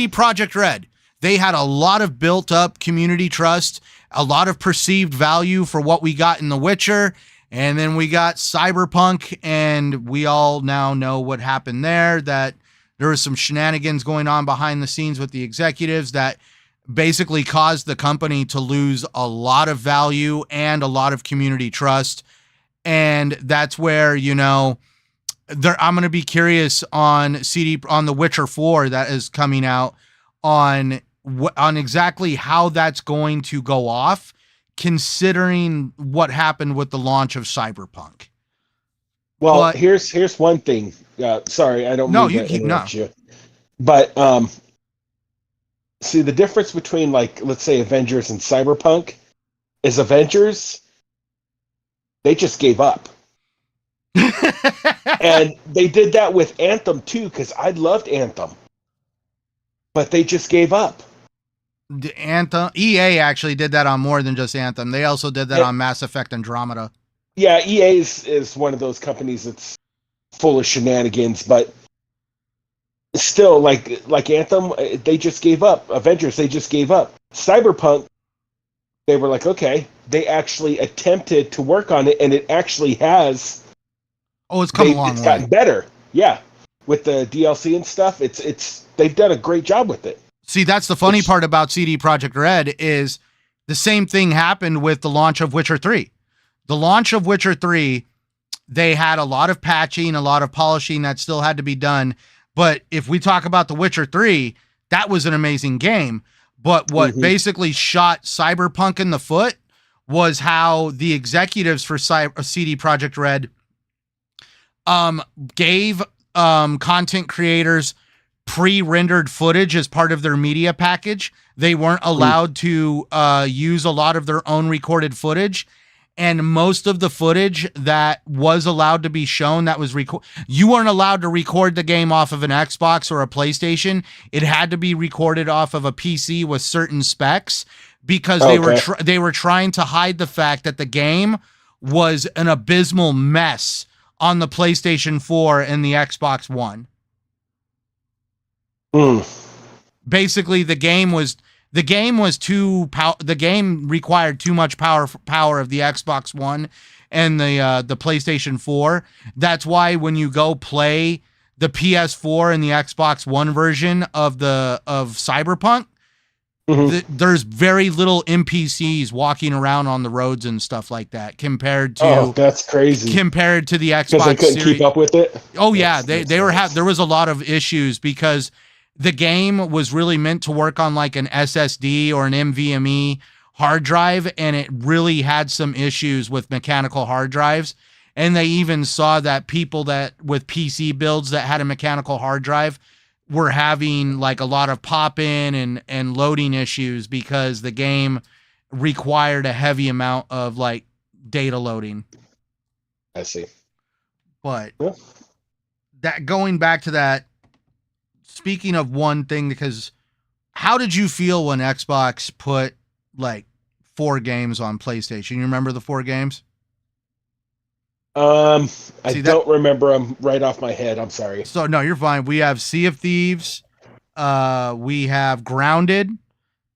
Projekt Red. They had a lot of built up community trust, a lot of perceived value for what we got in The Witcher. And then we got Cyberpunk, and we all now know what happened there, that there was some shenanigans going on behind the scenes with the executives that basically caused the company to lose a lot of value and a lot of community trust. And that's where, you know, I'm going to be curious on The Witcher 4 that is coming out on exactly how that's going to go off, considering what happened with the launch of Cyberpunk. Well, but here's one thing. Sorry, I don't mean to interrupt you. But see, the difference between, like, let's say Avengers and Cyberpunk is Avengers, they just gave up. And they did that with Anthem too, because I loved Anthem. But they just gave up. Anthem, EA actually did that on more than just Anthem. They also did that on Mass Effect Andromeda. Yeah, EA is one of those companies that's full of shenanigans, but still, like Anthem, they just gave up. Avengers, they just gave up. Cyberpunk, they were like, okay, they actually attempted to work on it, and it actually has. Oh, it's come a long way. It's gotten better. Yeah, with the DLC and stuff, they've done a great job with it. See, that's the funny part about CD Projekt Red is the same thing happened with the launch of Witcher 3. The launch of Witcher 3, they had a lot of patching, a lot of polishing that still had to be done. But if we talk about The Witcher 3, that was an amazing game. But what basically shot Cyberpunk in the foot was how the executives for CD Projekt Red gave content creators pre-rendered footage as part of their media package. They weren't allowed to use a lot of their own recorded footage. And most of the footage that was allowed to be shown, that was you weren't allowed to record the game off of an Xbox or a PlayStation. It had to be recorded off of a PC with certain specs, because they were trying to hide the fact that the game was an abysmal mess on the PlayStation 4 and the Xbox One. Basically, the game required too much power of the Xbox One and the PlayStation 4. That's why when you go play the PS4 and the Xbox One version of Cyberpunk, there's very little NPCs walking around on the roads and stuff like that compared to. That's crazy. Compared to the Xbox, because they couldn't keep up with it. Oh yeah, there was a lot of issues because the game was really meant to work on like an SSD or an NVMe hard drive, and it really had some issues with mechanical hard drives. And they even saw that people that with PC builds that had a mechanical hard drive were having like a lot of pop-in and loading issues because the game required a heavy amount of like data loading. I see. But Yeah. that going back to that, speaking of one thing, because how did you feel when Xbox put like 4 games on PlayStation? You remember the 4 games? I don't remember them right off my head. I'm sorry. So no, you're fine. We have Sea of Thieves, we have Grounded,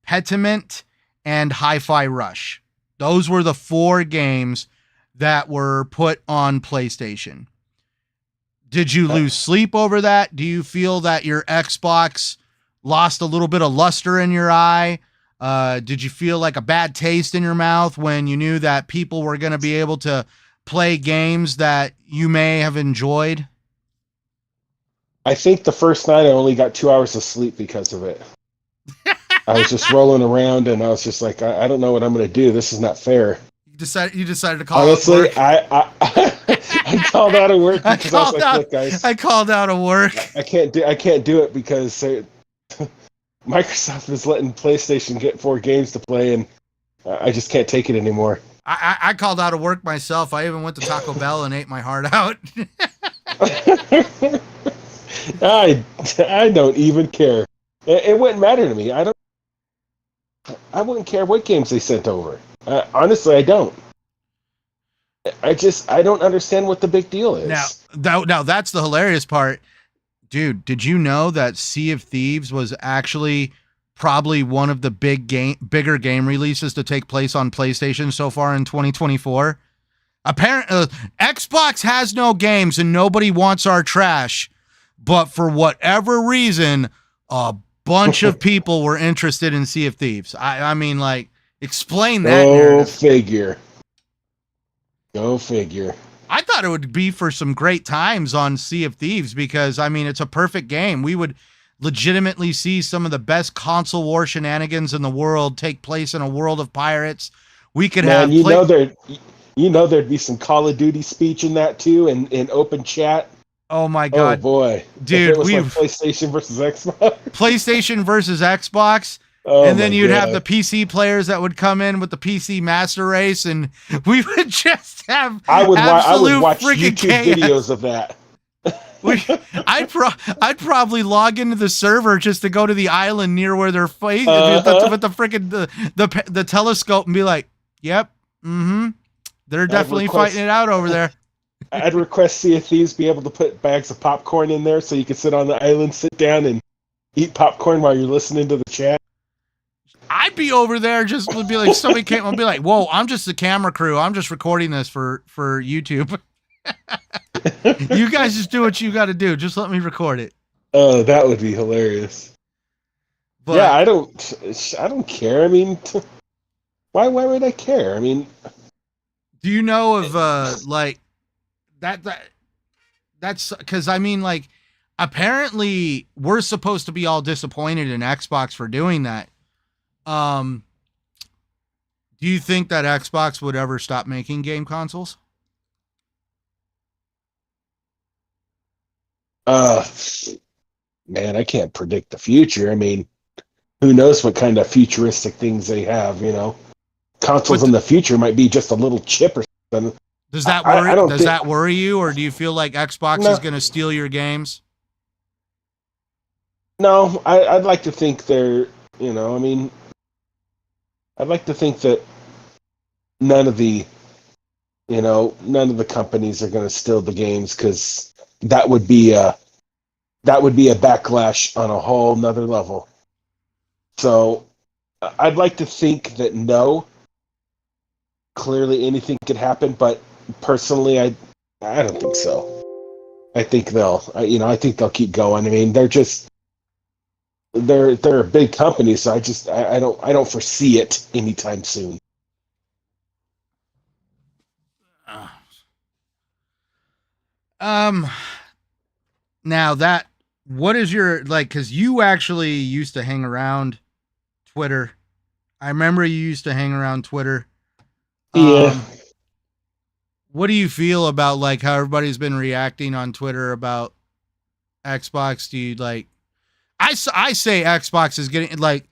Pentiment, and Hi-Fi Rush. Those were the 4 games that were put on PlayStation. Did you lose sleep over that? Do you feel that your Xbox lost a little bit of luster in your eye? Did you feel like a bad taste in your mouth when you knew that people were going to be able to play games that you may have enjoyed? I think the first night I only got 2 hours of sleep because of it. I was just rolling around and I was just like, I don't know what I'm going to do. This is not fair. You decided to call Honestly, out work. I called out of work because I was like, look, guys, I called out of work. I can't do it because Microsoft is letting PlayStation get 4 games to play, and I just can't take it anymore. I called out of work myself. I even went to Taco Bell and ate my heart out. I don't even care. It wouldn't matter to me. I wouldn't care what games they sent over. Honestly, I don't. I don't understand what the big deal is. Now that's the hilarious part. Dude, did you know that Sea of Thieves was actually probably one of the bigger game releases to take place on PlayStation so far in 2024? Apparently, Xbox has no games and nobody wants our trash. But for whatever reason, a bunch of people were interested in Sea of Thieves. I mean, like, explain that narrative. Go figure. I thought it would be for some great times on Sea of Thieves because, I mean, it's a perfect game. We would legitimately see some of the best console war shenanigans in the world take place in a world of pirates. We could have... there'd be some Call of Duty speech in that, too, in open chat. Oh my God. Oh boy. Dude, if it was like PlayStation versus Xbox. PlayStation versus Xbox. Oh, and then you'd have the PC players that would come in with the PC Master Race, and we would just have I would watch freaking YouTube videos of that. I'd probably log into the server just to go to the island near where they're fighting with the freaking the telescope and be like, "Yep, they're definitely fighting it out over there." I'd request Sea of Thieves be able to put bags of popcorn in there so you could sit on the island, sit down, and eat popcorn while you're listening to the chat. I'd be over there just would be like, somebody came and be like, "Whoa, I'm just the camera crew. I'm just recording this for YouTube. You guys just do what you got to do. Just let me record it." Oh, that would be hilarious. But yeah, I don't care. I mean, why would I care? I mean, do you know of like that's because I mean, like, apparently we're supposed to be all disappointed in Xbox for doing that. Do you think that Xbox would ever stop making game consoles? Man, I can't predict the future. I mean, who knows what kind of futuristic things they have, you know? Consoles in the future might be just a little chip or something. Does that worry? That worry you, or do you feel like Xbox is going to steal your games? No, I'd like to think they're, you know, I mean, I'd like to think that none of the companies are going to steal the games, because that would be a backlash on a whole nother level. So I'd like to think that no. Clearly anything could happen, but personally, I don't think so. I think I think they'll keep going. I mean, they're a big company, so I don't foresee it anytime soon. Now what is your, like, because you actually used to hang around Twitter. I remember you used to hang around Twitter. Yeah. What do you feel about, like, how everybody's been reacting on Twitter about Xbox? Do you, like, I say Xbox is getting, like,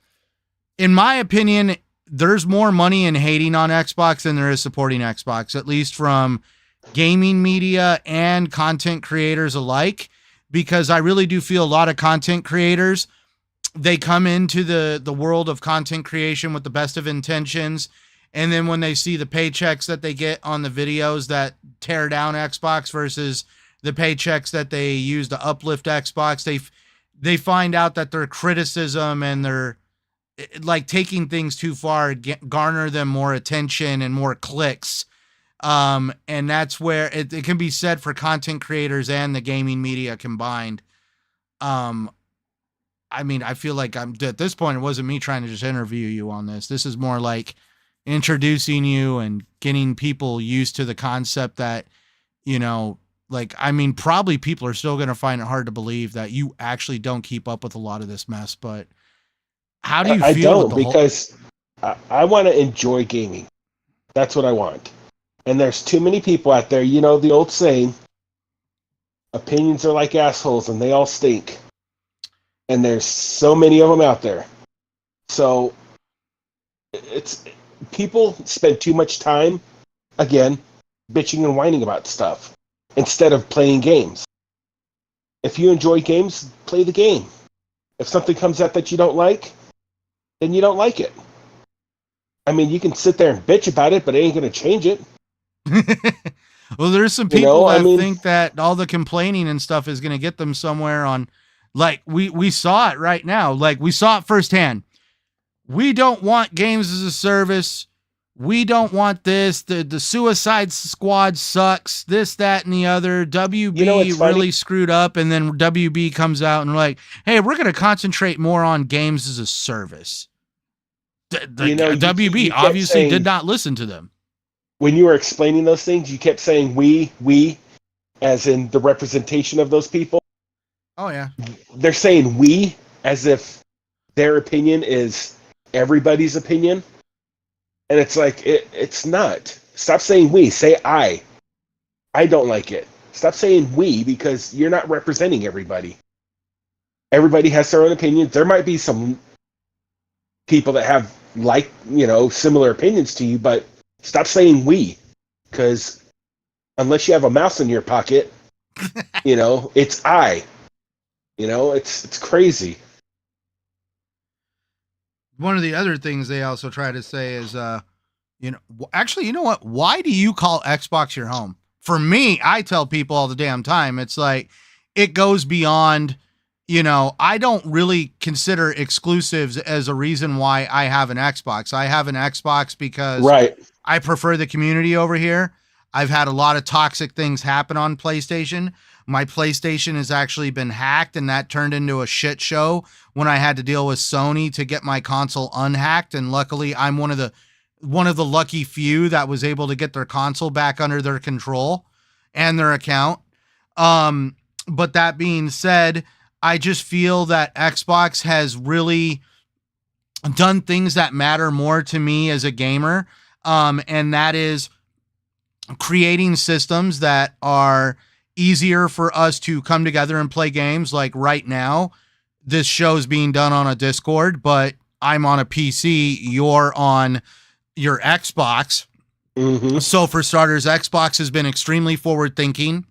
in my opinion, there's more money in hating on Xbox than there is supporting Xbox, at least from gaming media and content creators alike, because I really do feel a lot of content creators, they come into the world of content creation with the best of intentions, and then when they see the paychecks that they get on the videos that tear down Xbox versus the paychecks that they use to uplift Xbox, they find out that their criticism and their like taking things too far garner them more attention and more clicks. And that's where it can be said for content creators and the gaming media combined. I mean, I feel like I'm at this point, it wasn't me trying to just interview you on this. This is more like introducing you and getting people used to the concept that, you know, like, I mean, probably people are still going to find it hard to believe that you actually don't keep up with a lot of this mess, but how do you feel? I don't, because I want to enjoy gaming. That's what I want. And there's too many people out there, you know, the old saying, opinions are like assholes and they all stink. And there's so many of them out there. So it's people spend too much time, again, bitching and whining about stuff instead of playing games. If you enjoy games, play the game. If something comes out that you don't like, then you don't like it. I mean, you can sit there and bitch about it, but it ain't going to change it. Well, there's some people that think that all the complaining and stuff is going to get them somewhere on, like, we saw it right now. Like, we saw it firsthand. We don't want games as a service. We don't want this. The Suicide Squad sucks. This, that, and the other. WB really screwed up. And then WB comes out and like, hey, we're going to concentrate more on games as a service. WB obviously did not listen to them. When you were explaining those things, you kept saying we, as in the representation of those people. Oh, yeah. They're saying we as if their opinion is everybody's opinion. And it's like, it's not. Stop saying we. Say I. I don't like it. Stop saying we, because you're not representing everybody. Everybody has their own opinions. There might be some people that have, like, you know, similar opinions to you, but stop saying we, because unless you have a mouse in your pocket, you know, it's I. You know, it's crazy. One of the other things they also try to say is, you know, actually, you know what? Why do you call Xbox your home? For me, I tell people all the damn time, it's like, it goes beyond, you know, I don't really consider exclusives as a reason why I have an Xbox. I have an Xbox because I prefer the community over here. I've had a lot of toxic things happen on PlayStation. My PlayStation has actually been hacked, and that turned into a shit show when I had to deal with Sony to get my console unhacked. And luckily, I'm one of the lucky few that was able to get their console back under their control and their account. But that being said, I just feel that Xbox has really done things that matter more to me as a gamer. And that is creating systems that are easier for us to come together and play games. Like right now, this show is being done on a Discord, but I'm on a PC, you're on your Xbox. Mm-hmm. So for starters, Xbox has been extremely forward thinking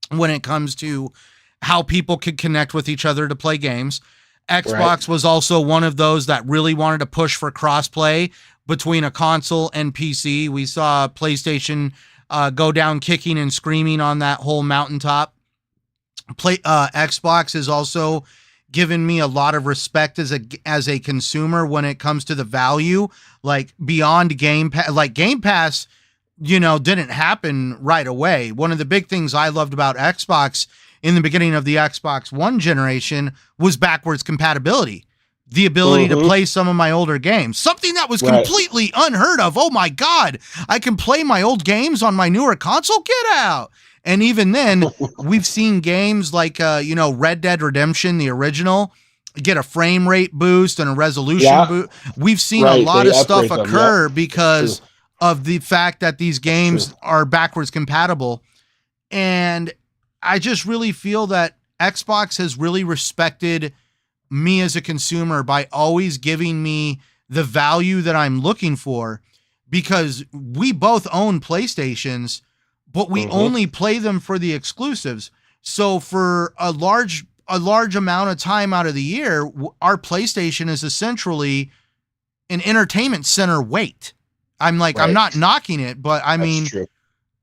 when it comes to how people could connect with each other to play games. Xbox was also one of those that really wanted to push for crossplay between a console and PC. We saw PlayStation go down kicking and screaming on that whole mountaintop. Xbox has also given me a lot of respect as a consumer when it comes to the value, like beyond Game Pass. Like Game Pass, you know, didn't happen right away. One of the big things I loved about Xbox in the beginning of the Xbox One generation was backwards compatibility. The ability to play some of my older games. Something that was completely unheard of. Oh my God, I can play my old games on my newer console? Get out. And even then, we've seen games like, you know, Red Dead Redemption, the original, get a frame rate boost and a resolution boost. We've seen a lot of stuff occur because of the fact that these games are backwards compatible. And I just really feel that Xbox has really respected me as a consumer by always giving me the value that I'm looking for, because we both own PlayStations, but we only play them for the exclusives. So for a large amount of time out of the year, our PlayStation is essentially an entertainment center wait. I'm like, I'm not knocking it, but I mean,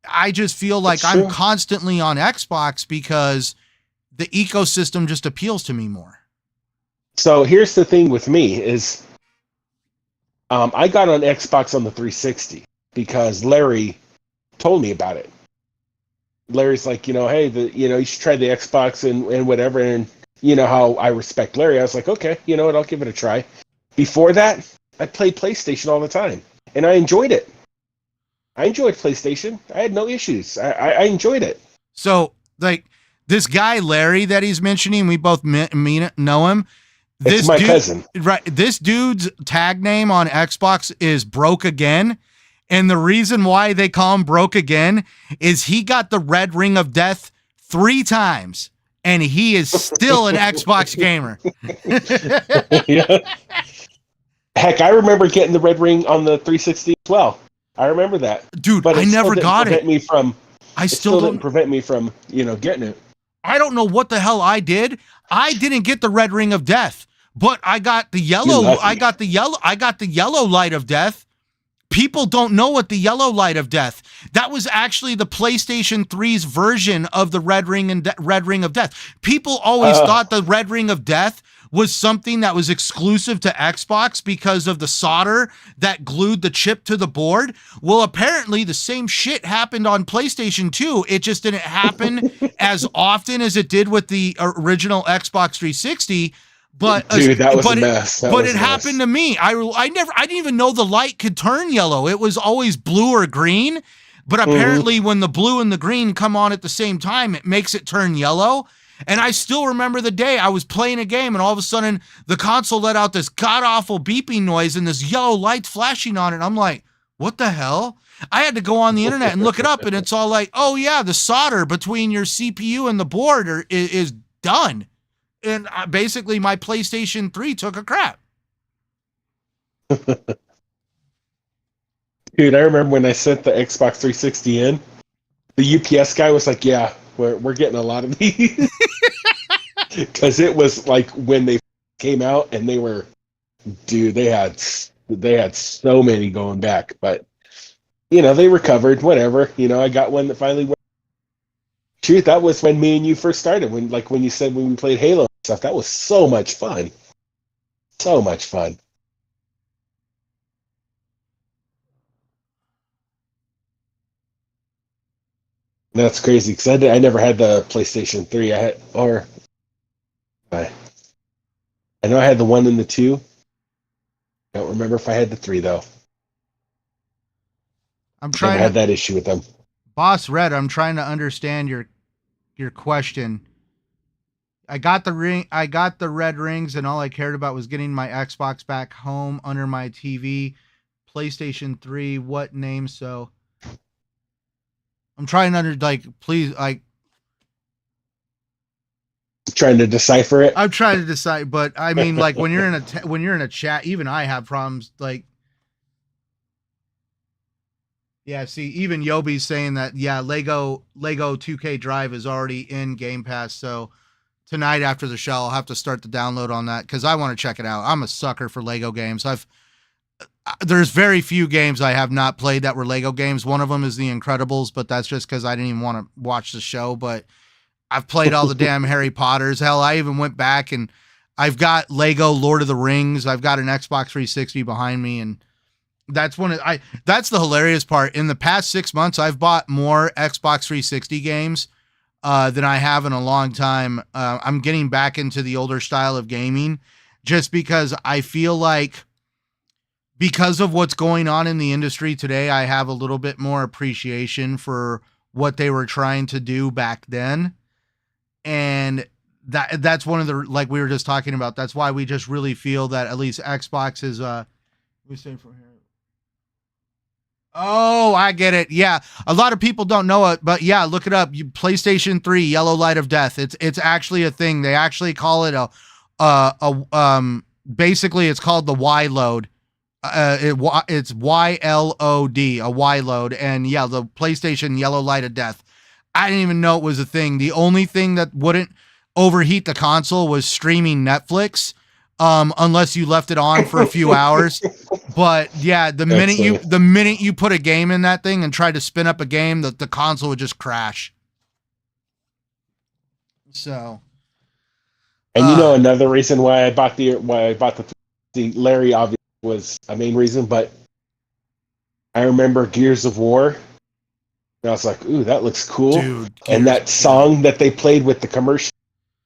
I just feel like I'm constantly on Xbox because the ecosystem just appeals to me more. So here's the thing with me is, I got on Xbox on the 360 because Larry told me about it. Larry's like, hey, you should try the Xbox and whatever. And you know how I respect Larry. I was like, okay, you know what? I'll give it a try. Before that, I played PlayStation all the time, and I enjoyed it. I enjoyed PlayStation. I had no issues. I enjoyed it. So, like, this guy, Larry, that he's mentioning, we both know him. It's my cousin. Right. This dude's tag name on Xbox is Broke Again. And the reason why they call him Broke Again is he got the red ring of death 3 times, and he is still an Xbox gamer. Yeah. Heck, I remember getting the red ring on the 360 as well. I remember that. Dude, but I never got it. It still didn't prevent me from, getting it. I don't know what the hell I did. I didn't get the red ring of death, but I got the yellow. I got the yellow light of death. People don't know what the yellow light of death. That was actually the PlayStation 3's version of the red ring of death. People always thought the red ring of death was something that was exclusive to Xbox because of the solder that glued the chip to the board. Well, apparently the same shit happened on PlayStation 2. It just didn't happen as often as it did with the original Xbox 360. But dude, that was a mess. But it happened to me. I didn't even know the light could turn yellow. It was always blue or green. But apparently when the blue and the green come on at the same time, it makes it turn yellow. And I still remember the day I was playing a game and all of a sudden the console let out this god-awful beeping noise and this yellow light flashing on it. And I'm like, what the hell? I had to go on the internet and look it up, and it's all like, oh yeah, the solder between your CPU and the board is done. And basically my PlayStation 3 took a crap. Dude, I remember when I sent the Xbox 360 in, the UPS guy was like, yeah, we're getting a lot of these. Because it was like when they came out and they were, dude, they had so many going back. But, they recovered, whatever. I got one that finally went. Shoot, that was when me and you first started. When you said when we played Halo and stuff, that was so much fun. So much fun. That's crazy because I never had the PlayStation 3. I know I had the 1 and the 2. I don't remember if I had the 3 though. I had that issue with them. Boss Red, I'm trying to understand your question. I got the red rings, and all I cared about was getting my Xbox back home under my TV. PlayStation 3, what name? So I'm trying to please, trying to decipher it. I'm trying to decide, but I mean, when you're in a chat, even I have problems. Yeah, see, even Yobi's saying that, yeah, Lego 2K Drive is already in Game Pass, so tonight after the show, I'll have to start the download on that because I want to check it out. I'm a sucker for Lego games. There's very few games I have not played that were Lego games. One of them is The Incredibles, but that's just because I didn't even want to watch the show, but I've played all the damn Harry Potters. Hell, I even went back and I've got Lego Lord of the Rings. I've got an Xbox 360 behind me, and that's the hilarious part. In the past 6 months, I've bought more Xbox 360 games than I have in a long time. I'm getting back into the older style of gaming just because I feel like because of what's going on in the industry today, I have a little bit more appreciation for what they were trying to do back then. And that's one of the, like we were just talking about, that's why we just really feel that at least Xbox is we say from here. Oh, I get it. Yeah. A lot of people don't know it, but yeah, look it up. PlayStation 3 Yellow Light of Death. It's actually a thing. They actually call it basically it's called the Y load. It's YLOD, a Y load, and yeah, the PlayStation Yellow Light of Death. I didn't even know it was a thing. The only thing that wouldn't overheat the console was streaming Netflix, unless you left it on for a few hours. But yeah, the minute you put a game in that thing and tried to spin up a game, the console would just crash. So, and another reason why I bought the Larry obviously was a main reason, but I remember Gears of War. And I was like, "Ooh, that looks cool!" Dude, and that song that they played with the commercial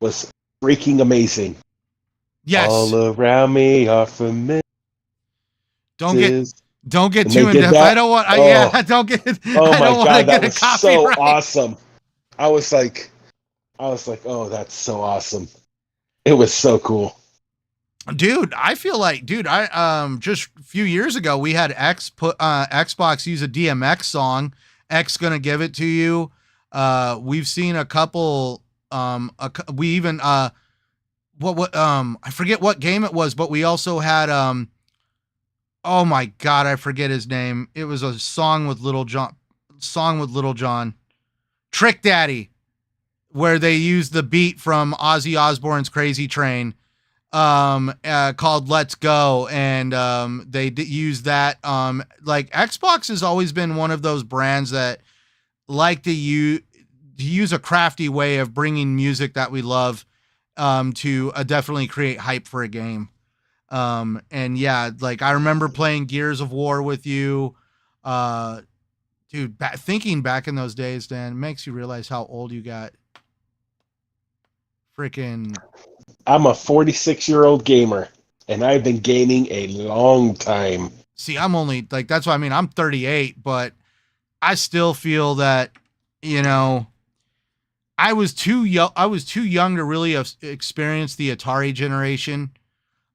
was freaking amazing. Yes, all around me are familiar. Don't get too in depth. I don't want. Don't get. Oh I my don't want god, to that get was a copyright. so awesome. I was like, oh, that's so awesome. It was so cool. Dude, I feel like, I just a few years ago we had Xbox use a DMX song. X gonna give it to you. We've seen a couple. We even I forget what game it was, but we also had oh my god, I forget his name. It was a song with Little John. Trick Daddy, where they used the beat from Ozzy Osbourne's Crazy Train, called Let's Go, and they use that. Like, Xbox has always been one of those brands that like to use a crafty way of bringing music that we love to definitely create hype for a game. And yeah, like, I remember playing Gears of War with you. Dude, thinking back in those days, Dan, makes you realize how old you got. Freaking. I'm a 46-year-old gamer, and I've been gaming a long time. See, I'm only, like, that's what I mean. I'm 38, but I still feel that, I was too young to really experience the Atari generation.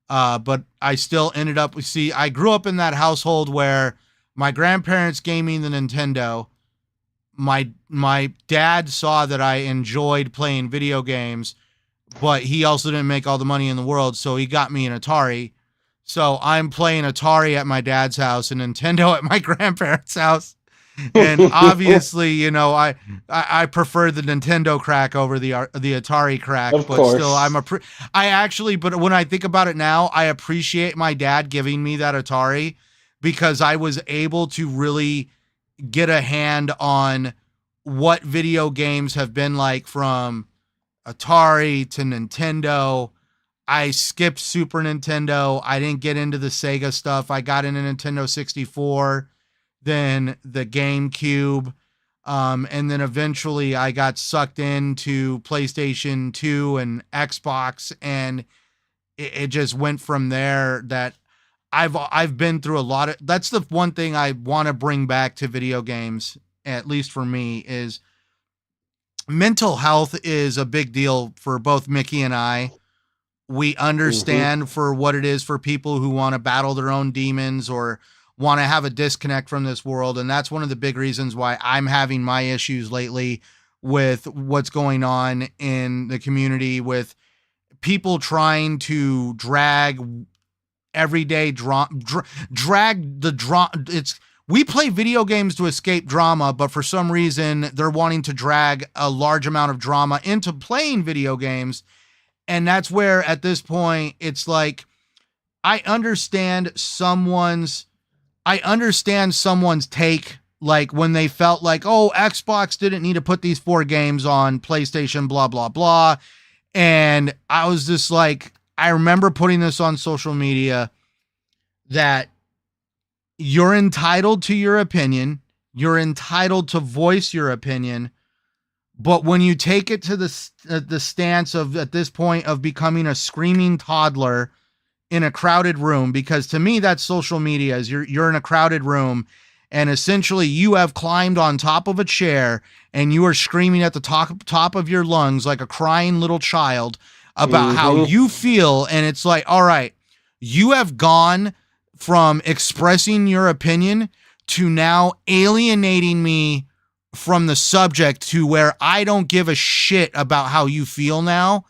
But I still ended up, I grew up in that household where my grandparents gave me the Nintendo. My dad saw that I enjoyed playing video games, but he also didn't make all the money in the world, so he got me an Atari. So I'm playing Atari at my dad's house and Nintendo at my grandparents' house. And obviously, I prefer the Nintendo crack over the Atari crack. Of but course. Still, but when I think about it now, I appreciate my dad giving me that Atari, because I was able to really get a hand on what video games have been like from Atari to Nintendo. I skipped Super Nintendo. I didn't get into the Sega stuff. I got into Nintendo 64, then the GameCube, and then eventually I got sucked into PlayStation 2 and Xbox, and it just went from there. That I've been through a lot of. That's the one thing I want to bring back to video games, at least for me, is mental health is a big deal for both Mickey and I. We understand for what it is for people who want to battle their own demons or want to have a disconnect from this world. And that's one of the big reasons why I'm having my issues lately with what's going on in the community, with people trying to drag everyday drag the drama. We play video games to escape drama, but for some reason they're wanting to drag a large amount of drama into playing video games. And that's where, at this point, it's like, I understand someone's take, like when they felt like, oh, Xbox didn't need to put these 4 games on PlayStation, blah, blah, blah. And I was just like, I remember putting this on social media, that you're entitled to your opinion. You're entitled to voice your opinion. But when you take it to the stance of, at this point, of becoming a screaming toddler in a crowded room, because to me that's social media, is you're in a crowded room and essentially you have climbed on top of a chair and you are screaming at the top of your lungs like a crying little child about how you feel. And it's like, all right, you have gone from expressing your opinion to now alienating me from the subject, to where I don't give a shit about how you feel now,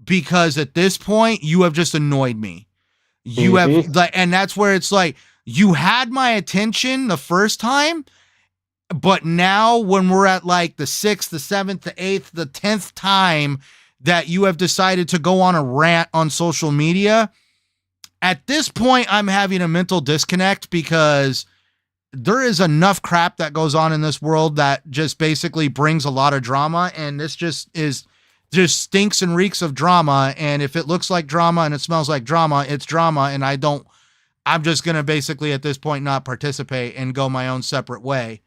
because at this point you have just annoyed me. You have, like, and that's where it's like, you had my attention the first time, but now when we're at like the 6th, the 7th, the 8th, the 10th time that you have decided to go on a rant on social media, at this point, I'm having a mental disconnect because there is enough crap that goes on in this world that just basically brings a lot of drama. And this just stinks and reeks of drama. And if it looks like drama and it smells like drama, it's drama. And I'm just going to basically at this point not participate and go my own separate way.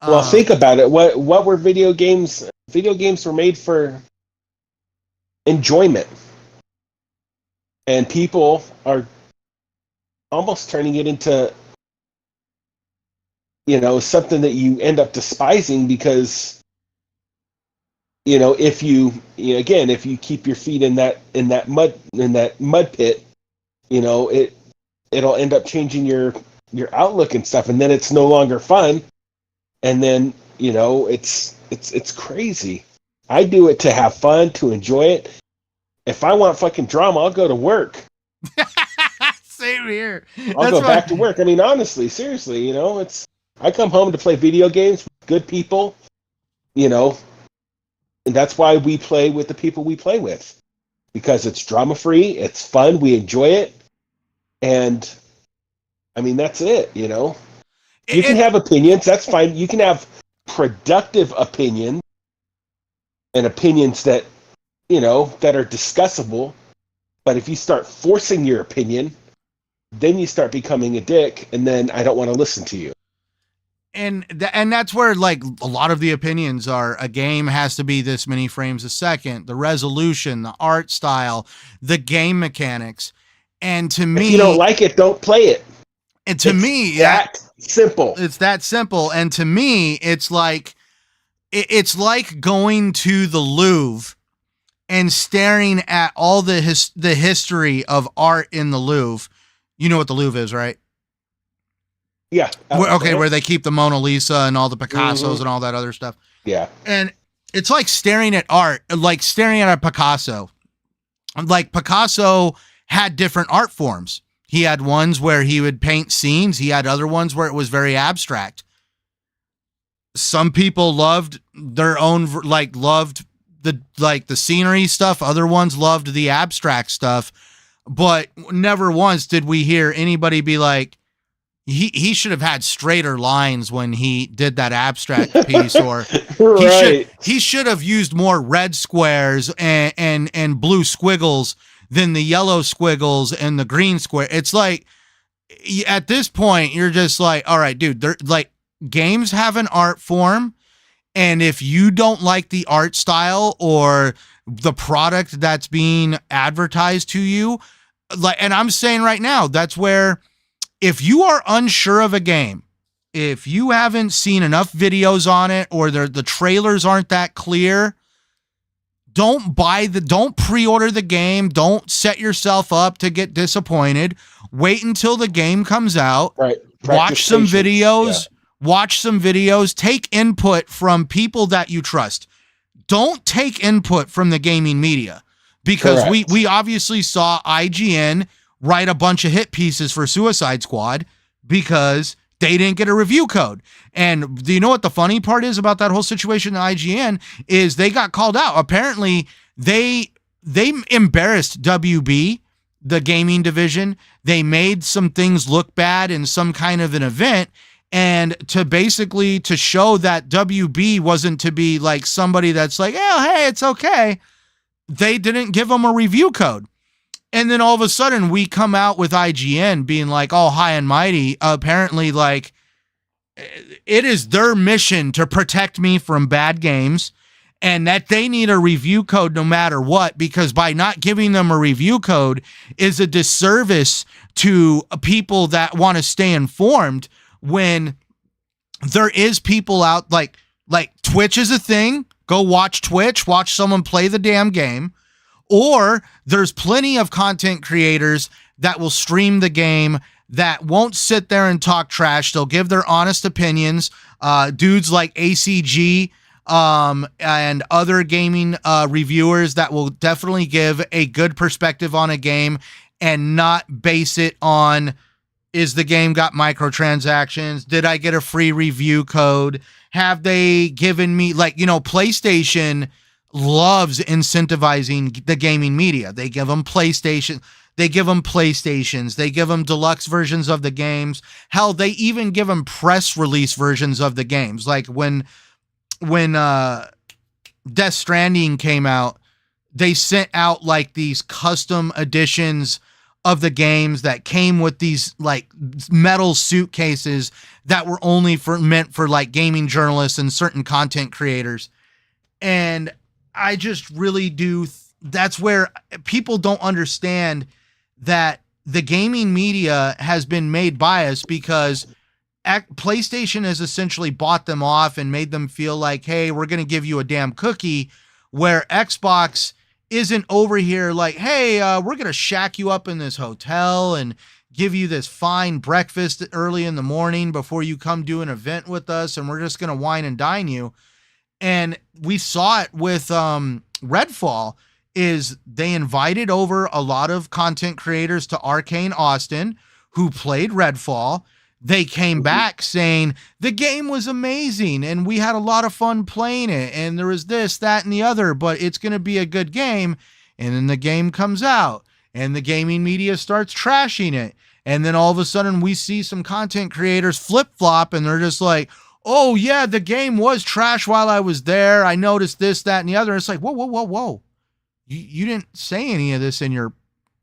Well, think about it. What were video games? Video games were made for enjoyment. And people are almost turning it into, something that you end up despising because, if you keep your feet in that mud pit, it'll end up changing your outlook and stuff, and then it's no longer fun. And then, it's crazy. I do it to have fun, to enjoy it. If I want fucking drama, I'll go to work. Same here. I'll go back to work. I mean, honestly, seriously, I come home to play video games with good people, and that's why we play with the people we play with. Because it's drama-free, it's fun, we enjoy it, and, I mean, that's it, You can have opinions, that's fine. You can have productive opinions and opinions that, that are discussable. But if you start forcing your opinion, then you start becoming a dick, and then I don't want to listen to you. And that's where like a lot of the opinions are. A game has to be this many frames a second, the resolution, the art style, the game mechanics. And to me, if you don't like it, don't play it. And to me, that simple. It's that simple. And to me, it's like going to the Louvre and staring at all the history of art in the Louvre. You know what the Louvre is, right? Yeah. Where they keep the Mona Lisa and all the Picassos and all that other stuff. Yeah. And it's like staring at art, like staring at a Picasso. Like Picasso had different art forms. He had ones where he would paint scenes. He had other ones where it was very abstract. Some people loved their own, loved the scenery stuff. Other ones loved the abstract stuff. But never once did we hear anybody be like, he should have had straighter lines when he did that abstract piece, or right. he should have used more red squares and blue squiggles than the yellow squiggles and the green square. It's like, at this point, you're just like, all right, dude, they're like, games have an art form. And if you don't like the art style or the product that's being advertised to you, and I'm saying right now, that's where, if you are unsure of a game, if you haven't seen enough videos on it, or the trailers aren't that clear, don't pre-order the game. Don't set yourself up to get disappointed. Wait until the game comes out. Right. Watch some videos. Yeah. Watch some videos. Take input from people that you trust. Don't take input from the gaming media, because we obviously saw IGN write a bunch of hit pieces for Suicide Squad because they didn't get a review code. And do you know what the funny part is about that whole situation at IGN is they got called out. Apparently they embarrassed WB, the gaming division. They made some things look bad in some kind of an event, and to show that WB wasn't to be like somebody that's like, oh, hey, it's okay. They didn't give them a review code. And then all of a sudden we come out with IGN being like, all high and mighty. Apparently, like, it is their mission to protect me from bad games, and that they need a review code no matter what, because by not giving them a review code is a disservice to people that want to stay informed, when there is people out like Twitch is a thing. Go watch Twitch, watch someone play the damn game. Or there's plenty of content creators that will stream the game that won't sit there and talk trash. They'll give their honest opinions. Dudes like ACG and other gaming reviewers that will definitely give a good perspective on a game and not base it on Is the game got microtransactions? Did I get a free review code? Have they given me, like, PlayStation loves incentivizing the gaming media. They give them PlayStations, they give them deluxe versions of the games. Hell, they even give them press release versions of the games. Like when Death Stranding came out, they sent out like these custom editions of the games that came with these like metal suitcases that were only meant for like gaming journalists and certain content creators. And I just really do. That's where people don't understand that the gaming media has been made biased because PlayStation has essentially bought them off and made them feel like, hey, we're going to give you a damn cookie, where Xbox isn't over here like, hey, we're going to shack you up in this hotel and give you this fine breakfast early in the morning before you come do an event with us, and we're just going to wine and dine you. And we saw it with Redfall, is they invited over a lot of content creators to Arcane Austin who played Redfall. They came back saying the game was amazing and we had a lot of fun playing it and there was this, that, and the other, but it's going to be a good game. And then the game comes out and the gaming media starts trashing it. And then all of a sudden we see some content creators flip-flop and they're just like, oh yeah, the game was trash while I was there. I noticed this, that, and the other. It's like, whoa. You didn't say any of this in your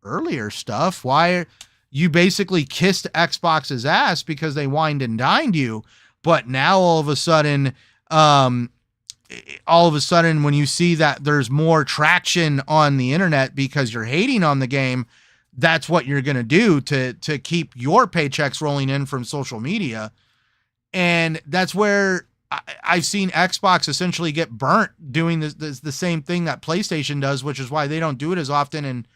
earlier stuff. Why? You basically kissed Xbox's ass because they wined and dined you. But now all of a sudden, when you see that there's more traction on the internet because you're hating on the game, that's what you're going to do to keep your paychecks rolling in from social media. And that's where I've seen Xbox essentially get burnt doing the same thing that PlayStation does, which is why they don't do it as often. And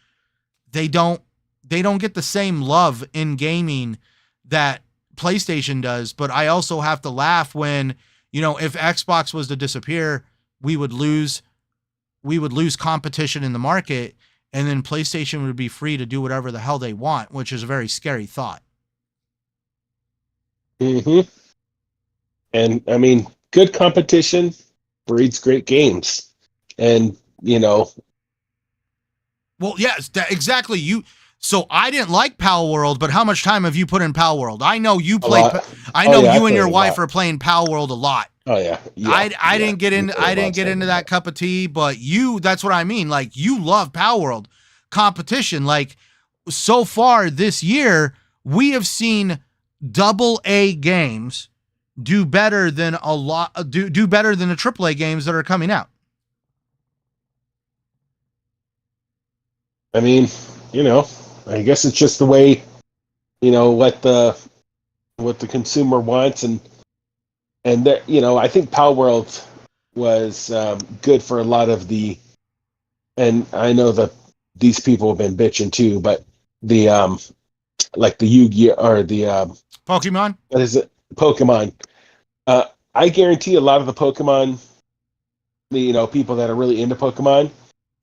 they don't get the same love in gaming that PlayStation does. But I also have to laugh when, if Xbox was to disappear, we would lose competition in the market, and then PlayStation would be free to do whatever the hell they want, which is a very scary thought. Mm-hmm. And I mean, good competition breeds great games. And, Well, yes, exactly. So I didn't like Pal World, but how much time have you put in Pal World? I know you played. I know you and your wife are playing Pal World a lot. Oh yeah. I didn't get into that cup of tea, but that's what I mean. Like, you love Pal World competition. Like, so far this year, we have seen AA games do better than do better than the AAA games that are coming out. I mean, I guess it's just the way, what the consumer wants, and that, I think Pal World was good for a lot of the, and I know that these people have been bitching too, but the like the Yu-Gi-Oh or the Pokemon. What is it? Pokemon. I guarantee a lot of the Pokemon, people that are really into Pokemon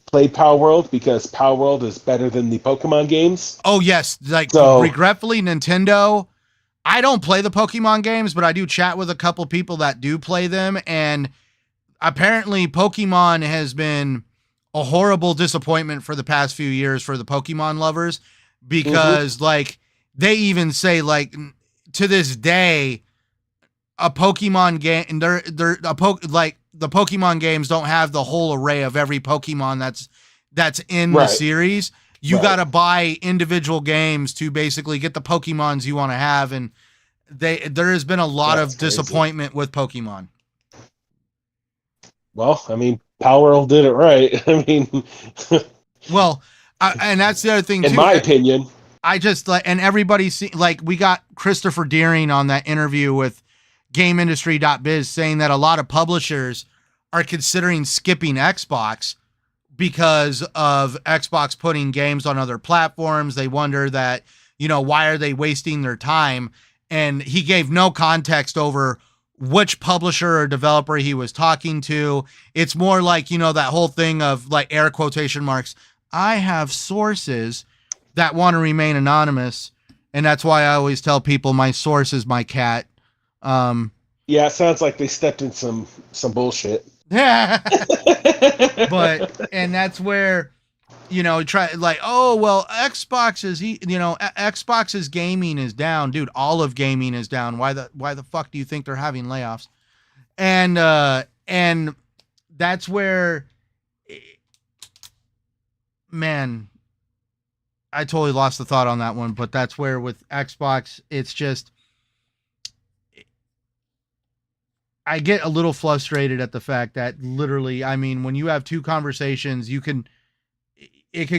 play Pal World because Pal World is better than the Pokemon games. Oh yes, regretfully, Nintendo. I don't play the Pokemon games, but I do chat with a couple people that do play them, and apparently Pokemon has been a horrible disappointment for the past few years for the Pokemon lovers, because they even say, like, to this day, a Pokemon game, and the Pokemon games don't have the whole array of every Pokemon that's in the series. You got to buy individual games to basically get the Pokemons you want to have, and there has been a lot of disappointment with Pokemon. Well, I mean, Pal World did it right. I mean, well, and that's the other thing too. In my opinion, I just and everybody we got Christopher Deering on that interview with GameIndustry.biz saying that a lot of publishers are considering skipping Xbox because of Xbox putting games on other platforms. They wonder that, why are they wasting their time? And he gave no context over which publisher or developer he was talking to. It's more like, that whole thing of, like, air quotation marks, I have sources that want to remain anonymous. And that's why I always tell people my source is my cat. Yeah, it sounds like they stepped in some bullshit. But and that's where, you know, try like, oh well, Xbox's gaming is down, dude. All of gaming is down. Why the fuck do you think they're having layoffs? And that's where, man, I totally lost the thought on that one. But that's where with Xbox, it's just, I get a little frustrated at the fact that literally, I mean, when you have two conversations, it could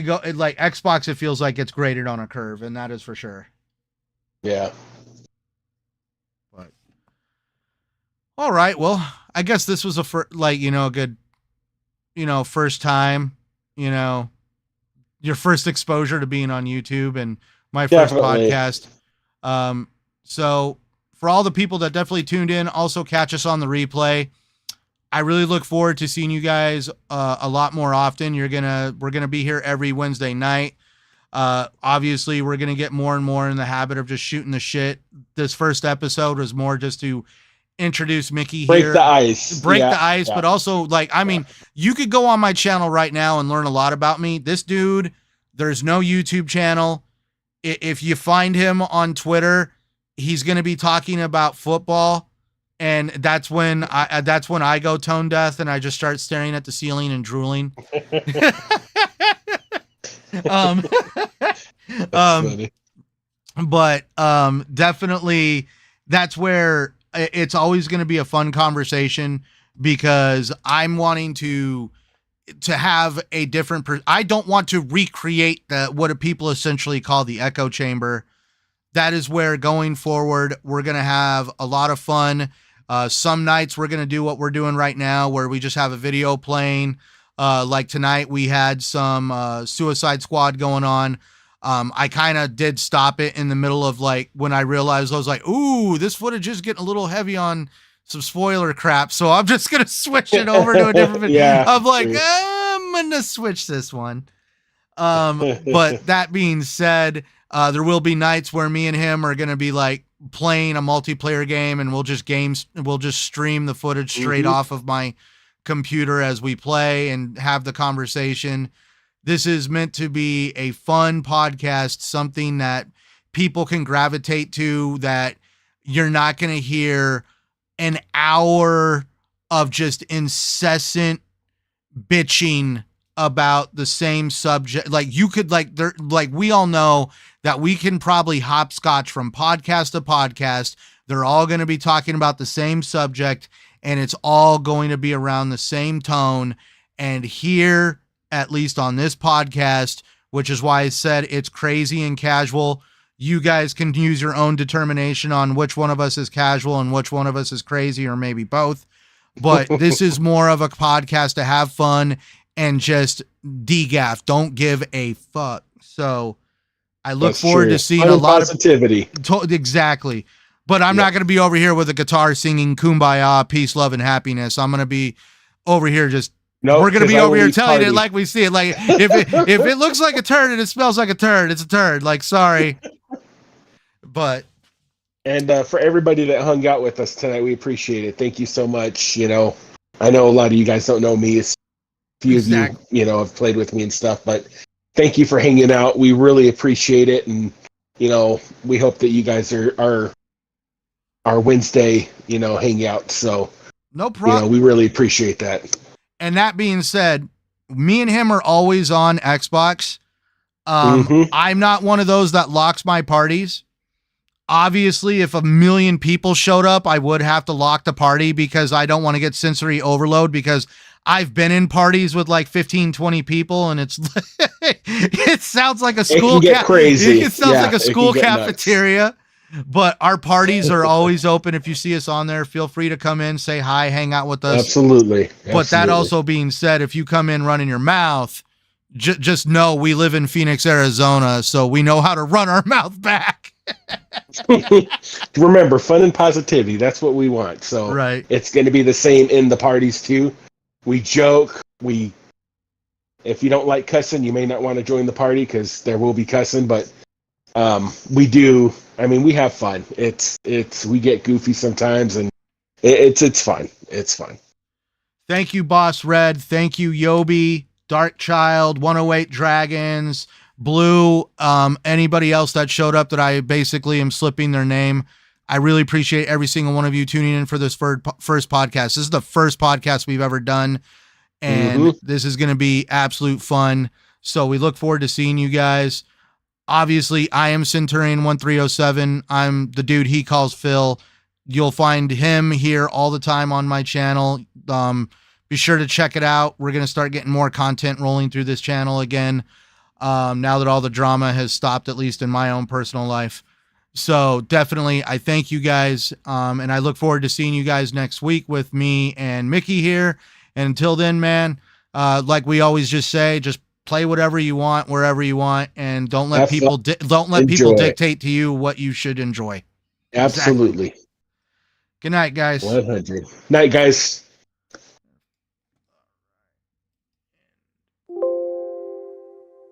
go like Xbox. It feels like it's graded on a curve, and that is for sure. Yeah. But all right, well, I guess this was a good, first time, your first exposure to being on YouTube and my first podcast. So for all the people that definitely tuned in, also catch us on the replay. I really look forward to seeing you guys a lot more often. We're gonna be here every Wednesday night. Obviously, we're gonna get more and more in the habit of just shooting the shit. This first episode was more just to introduce Mickey break here, the ice, but also you could go on my channel right now and learn a lot about me. This dude, there's no YouTube channel. If you find him on Twitter, he's going to be talking about football, and that's when I go tone deaf and I just start staring at the ceiling and drooling. But definitely that's where it's always going to be a fun conversation, because I'm wanting to have a different I don't want to recreate what people essentially call the echo chamber. That is where going forward, we're going to have a lot of fun. Some nights we're going to do what we're doing right now, where we just have a video playing. Like tonight we had some Suicide Squad going on. I kind of did stop it in the middle of when I realized, I was like, ooh, this footage is getting a little heavy on some spoiler crap. So I'm just going to switch it over to a different video. Yeah, I'm like, I'm going to switch this one. But that being said, there will be nights where me and him are going to be playing a multiplayer game, and we'll just stream the footage straight off of my computer as we play and have the conversation. This is meant to be a fun podcast, something that people can gravitate to, that you're not going to hear an hour of just incessant bitching about the same subject. We all know that we can probably hopscotch from podcast to podcast. They're all going to be talking about the same subject, and it's all going to be around the same tone. And here, at least on this podcast, which is why I said it's crazy and casual, you guys can use your own determination on which one of us is casual and which one of us is crazy, or maybe both. But this is more of a podcast to have fun and just degaff. Don't give a fuck. So I look forward to seeing a lot of positivity. Exactly. But I'm not going to be over here with a guitar singing Kumbaya, peace, love, and happiness. I'm going to be over here just, we're going to be over here telling it like we see it. Like if it looks like a turd and it smells like a turd, it's a turd. Sorry. But. And for everybody that hung out with us tonight, we appreciate it. Thank you so much. I know a lot of you guys don't know me. A few of you, have played with me and stuff, but thank you for hanging out. We really appreciate it. And, we hope that you guys are our Wednesday, hangout. So no problem. We really appreciate that. And that being said, me and him are always on Xbox. I'm not one of those that locks my parties. Obviously, if 1 million people showed up, I would have to lock the party, because I don't want to get sensory overload, because I've been in parties with 15, 20 people, and it's it sounds like a school. It can get crazy. It sounds like a school cafeteria. Nuts. But our parties are always open. If you see us on there, feel free to come in, say hi, hang out with us. Absolutely. But that also being said, if you come in running your mouth, just know we live in Phoenix, Arizona, so we know how to run our mouth back. Remember, fun and positivity. That's what we want. So It's going to be the same in the parties too. We joke. If you don't like cussing, you may not want to join the party, because there will be cussing, but We do. I mean, we have fun. We get goofy sometimes, and it's fun. It's fun. Thank you, Boss Red. Thank you, Yobi, Dark Child, 108 Dragons, Blue, anybody else that showed up that I basically am slipping their name. I really appreciate every single one of you tuning in for this first podcast. This is the first podcast we've ever done, and this is going to be absolute fun. So we look forward to seeing you guys. Obviously, I am Centurion 1307. I'm the dude he calls Phil. You'll find him here all the time on my channel. Be sure to check it out. We're going to start getting more content rolling through this channel again. Now that all the drama has stopped, at least in my own personal life. So definitely, I thank you guys. And I look forward to seeing you guys next week with me and Mickey here. And until then, man, like we always just say, just play whatever you want, wherever you want. And don't let people dictate to you what you should enjoy. Absolutely. Exactly. Good night, guys. 100. Night, guys.